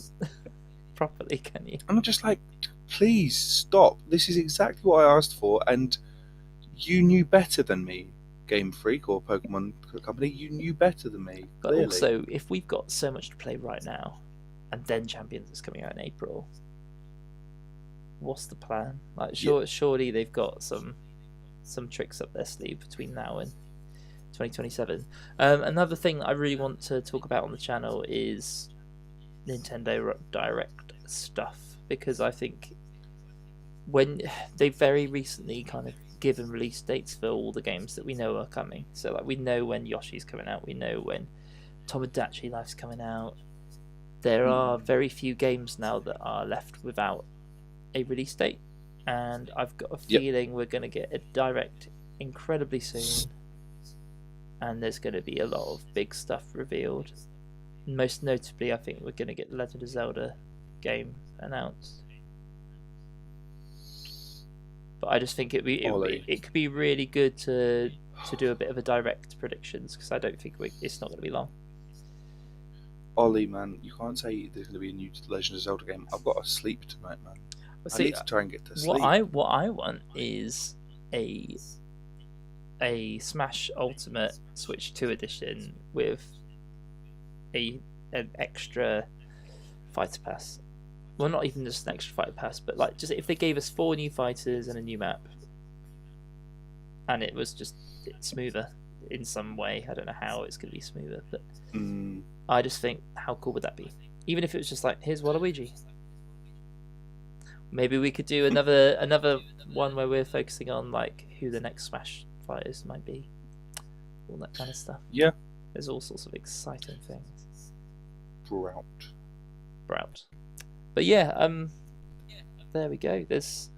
properly, can you? And I'm just like, please stop. This is exactly what I asked for, and you knew better than me, Game Freak or Pokemon Company. You knew better than me. But Clearly. also, if we've got so much to play right now, and then Champions is coming out in April, what's the plan? Like, surely they've got some tricks up their sleeve between now and 2027. Another thing I really want to talk about on the channel is Nintendo Direct stuff, because I think when they very recently kind of given release dates for all the games that we know are coming. So like we know when Yoshi's coming out, we know when Tomodachi Life's coming out. There are very few games now that are left without a release date, and I've got a feeling we're going to get a Direct incredibly soon, and there's going to be a lot of big stuff revealed. Most notably, I think we're going to get the Legend of Zelda game announced. But I just think it could be really good to do a bit of a direct predictions, because I don't think it's not going to be long. Ollie, man, you can't say there's going to be a new Legend of Zelda game. I've got to sleep tonight, man. But I see, need to try and get to sleep. what I want is a Smash Ultimate Switch 2 edition with an extra fighter pass. Well, not even just an extra fighter pass, but like just if they gave us 4 new fighters and a new map, and it was just smoother in some way. I don't know how it's going to be smoother, but I just think, how cool would that be? Even if it was just like, here's Waluigi. Maybe we could do another one where we're focusing on like who the next Smash fighters might be, all that kind of stuff. Yeah, there's all sorts of exciting things. Brout. But yeah, there we go. There's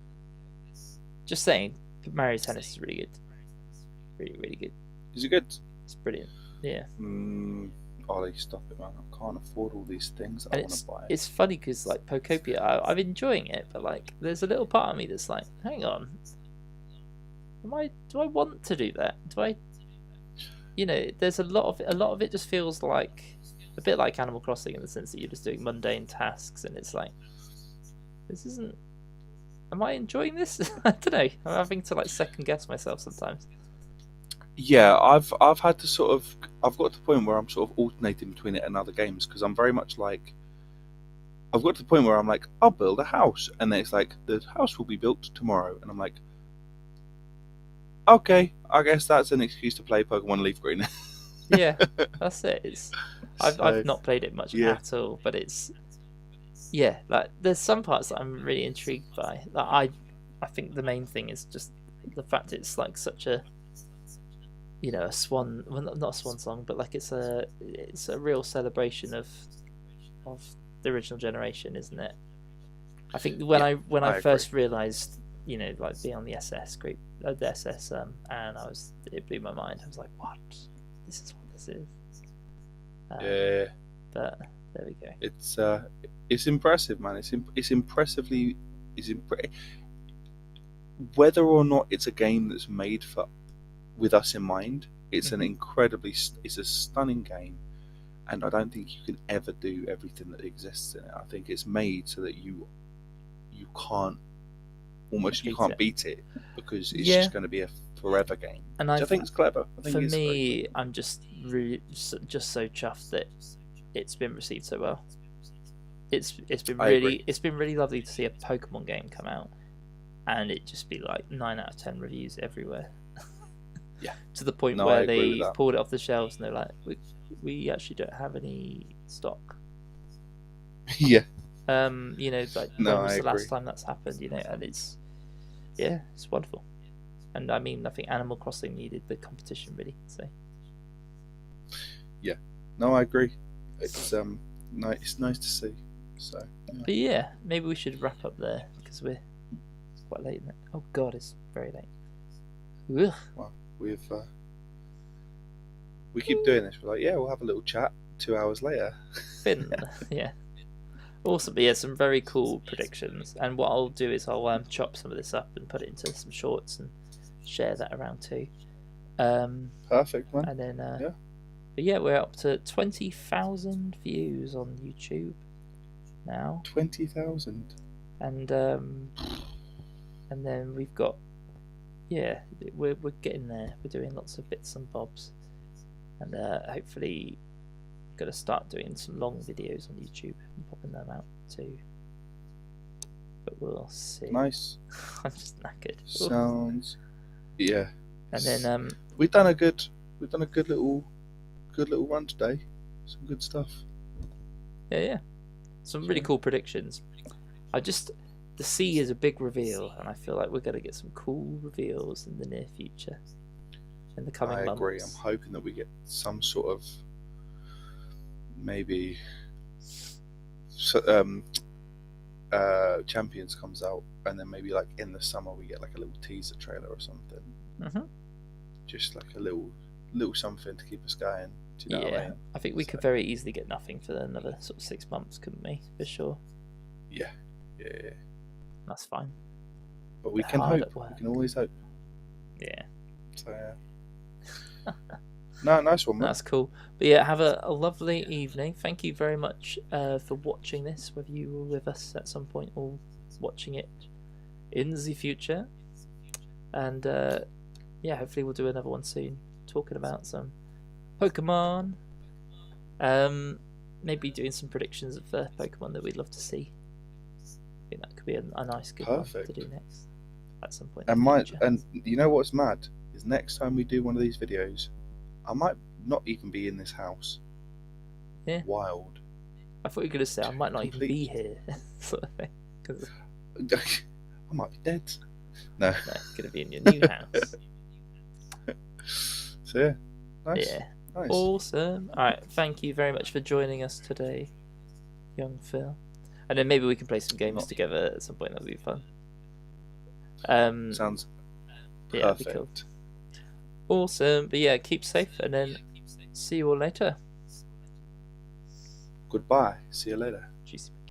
just saying, Mario Tennis is really good. Really, really good. Is it good? It's brilliant. Yeah. Ollie, stop it, man. I can't afford all these things. I want to buy it. It's funny because like Pokopia, I'm enjoying it, but like there's a little part of me that's like, hang on, do I want to do that? Do I? You know, there's a lot of it just feels like a bit like Animal Crossing in the sense that you're just doing mundane tasks, and it's like, this isn't. Am I enjoying this? I don't know. I'm having to like second guess myself sometimes. Yeah, I've had to I've got to the point where I'm sort of alternating between it and other games, because I'm very much like, I've got to the point where I'm like, I'll build a house, and then it's like, the house will be built tomorrow, and I'm like, okay, I guess that's an excuse to play Pokemon Leaf Green. Yeah, that's it. I've not played it much at all, but it's like there's some parts that I'm really intrigued by. Like I think the main thing is just the fact it's like such a a swan, well, not a swan song, but like it's a real celebration of the original generation, isn't it? I think when I first realized, like being on the SS group, the SS, and it blew my mind. I was like, what? This is what this is. Yeah. But there we go. It's impressive, man. It's impressively. Whether or not it's a game that's made with us in mind, it's it's a stunning game. and I don't think you can ever do everything that exists in it. I think it's made so that you can't beat it, because it's Yeah. just going to be a forever game. And Which I think is clever. I think for it's very me, I'm just really just so chuffed that it's been received so well. It's been really lovely to see a Pokemon game come out and it just be like 9 out of 10 reviews everywhere. Yeah. To the point No, I where agree they with that. pulled it off the shelves and they're like, we actually don't have any stock. Yeah. You know, like No, when was I the last agree. time that's happened? You know, and it's wonderful. And I mean, I think Animal Crossing needed the competition really. So Yeah. No, I agree. It's it's nice to see. So. Yeah. but yeah, maybe we should wrap up there because it's quite late. Isn't it? Oh God, it's very late. Ugh. Well, we keep doing this. We're like, yeah, we'll have a little chat. 2 hours later. Yeah. Awesome. But yeah, some very cool predictions. And what I'll do is I'll chop some of this up and put it into some shorts and share that around too. Perfect, man. And then yeah. But yeah, we're up to 20,000 views on YouTube now. 20,000. And then we've got we're getting there. We're doing lots of bits and bobs, and hopefully going to start doing some long videos on YouTube and popping them out too. But we'll see. Nice. I'm just knackered. Sounds. Yeah. And then we've done a good little run today. Some good stuff. Yeah. Some really cool predictions. The sea is a big reveal, and I feel like we're going to get some cool reveals in the near future, in the coming months. I agree. I'm hoping that we get some sort of maybe Champions comes out, and then maybe like in the summer we get like a little teaser trailer or something. Mm-hmm. Just like a little something to keep us going. Do you know what I mean? I think we could very easily get nothing for another sort of 6 months, couldn't we? For sure. Yeah. That's fine. But we can hope. We can always hope. Yeah. So no, nice one, man. That's cool. But yeah, have a lovely evening. Thank you very much for watching this, whether you were with us at some point or watching it in the future. And hopefully we'll do another one soon, talking about some Pokemon. Maybe doing some predictions of the Pokemon that we'd love to see. I think that could be a nice good one to do next at some point. And you know what's mad is next time we do one of these videos, I might not even be in this house. Yeah. Wild. I thought you were going to say I might not even be here, sort of thing. I might be dead. No. Going to be in your new house. So yeah, nice. Yeah. Nice. Awesome. All right. Thank you very much for joining us today, young Phil. And then maybe we can play some games together at some point. That'll be fun. Sounds perfect. Yeah, cool. Awesome. But yeah, keep safe, and then see you all later. Goodbye. See you later. Jeez.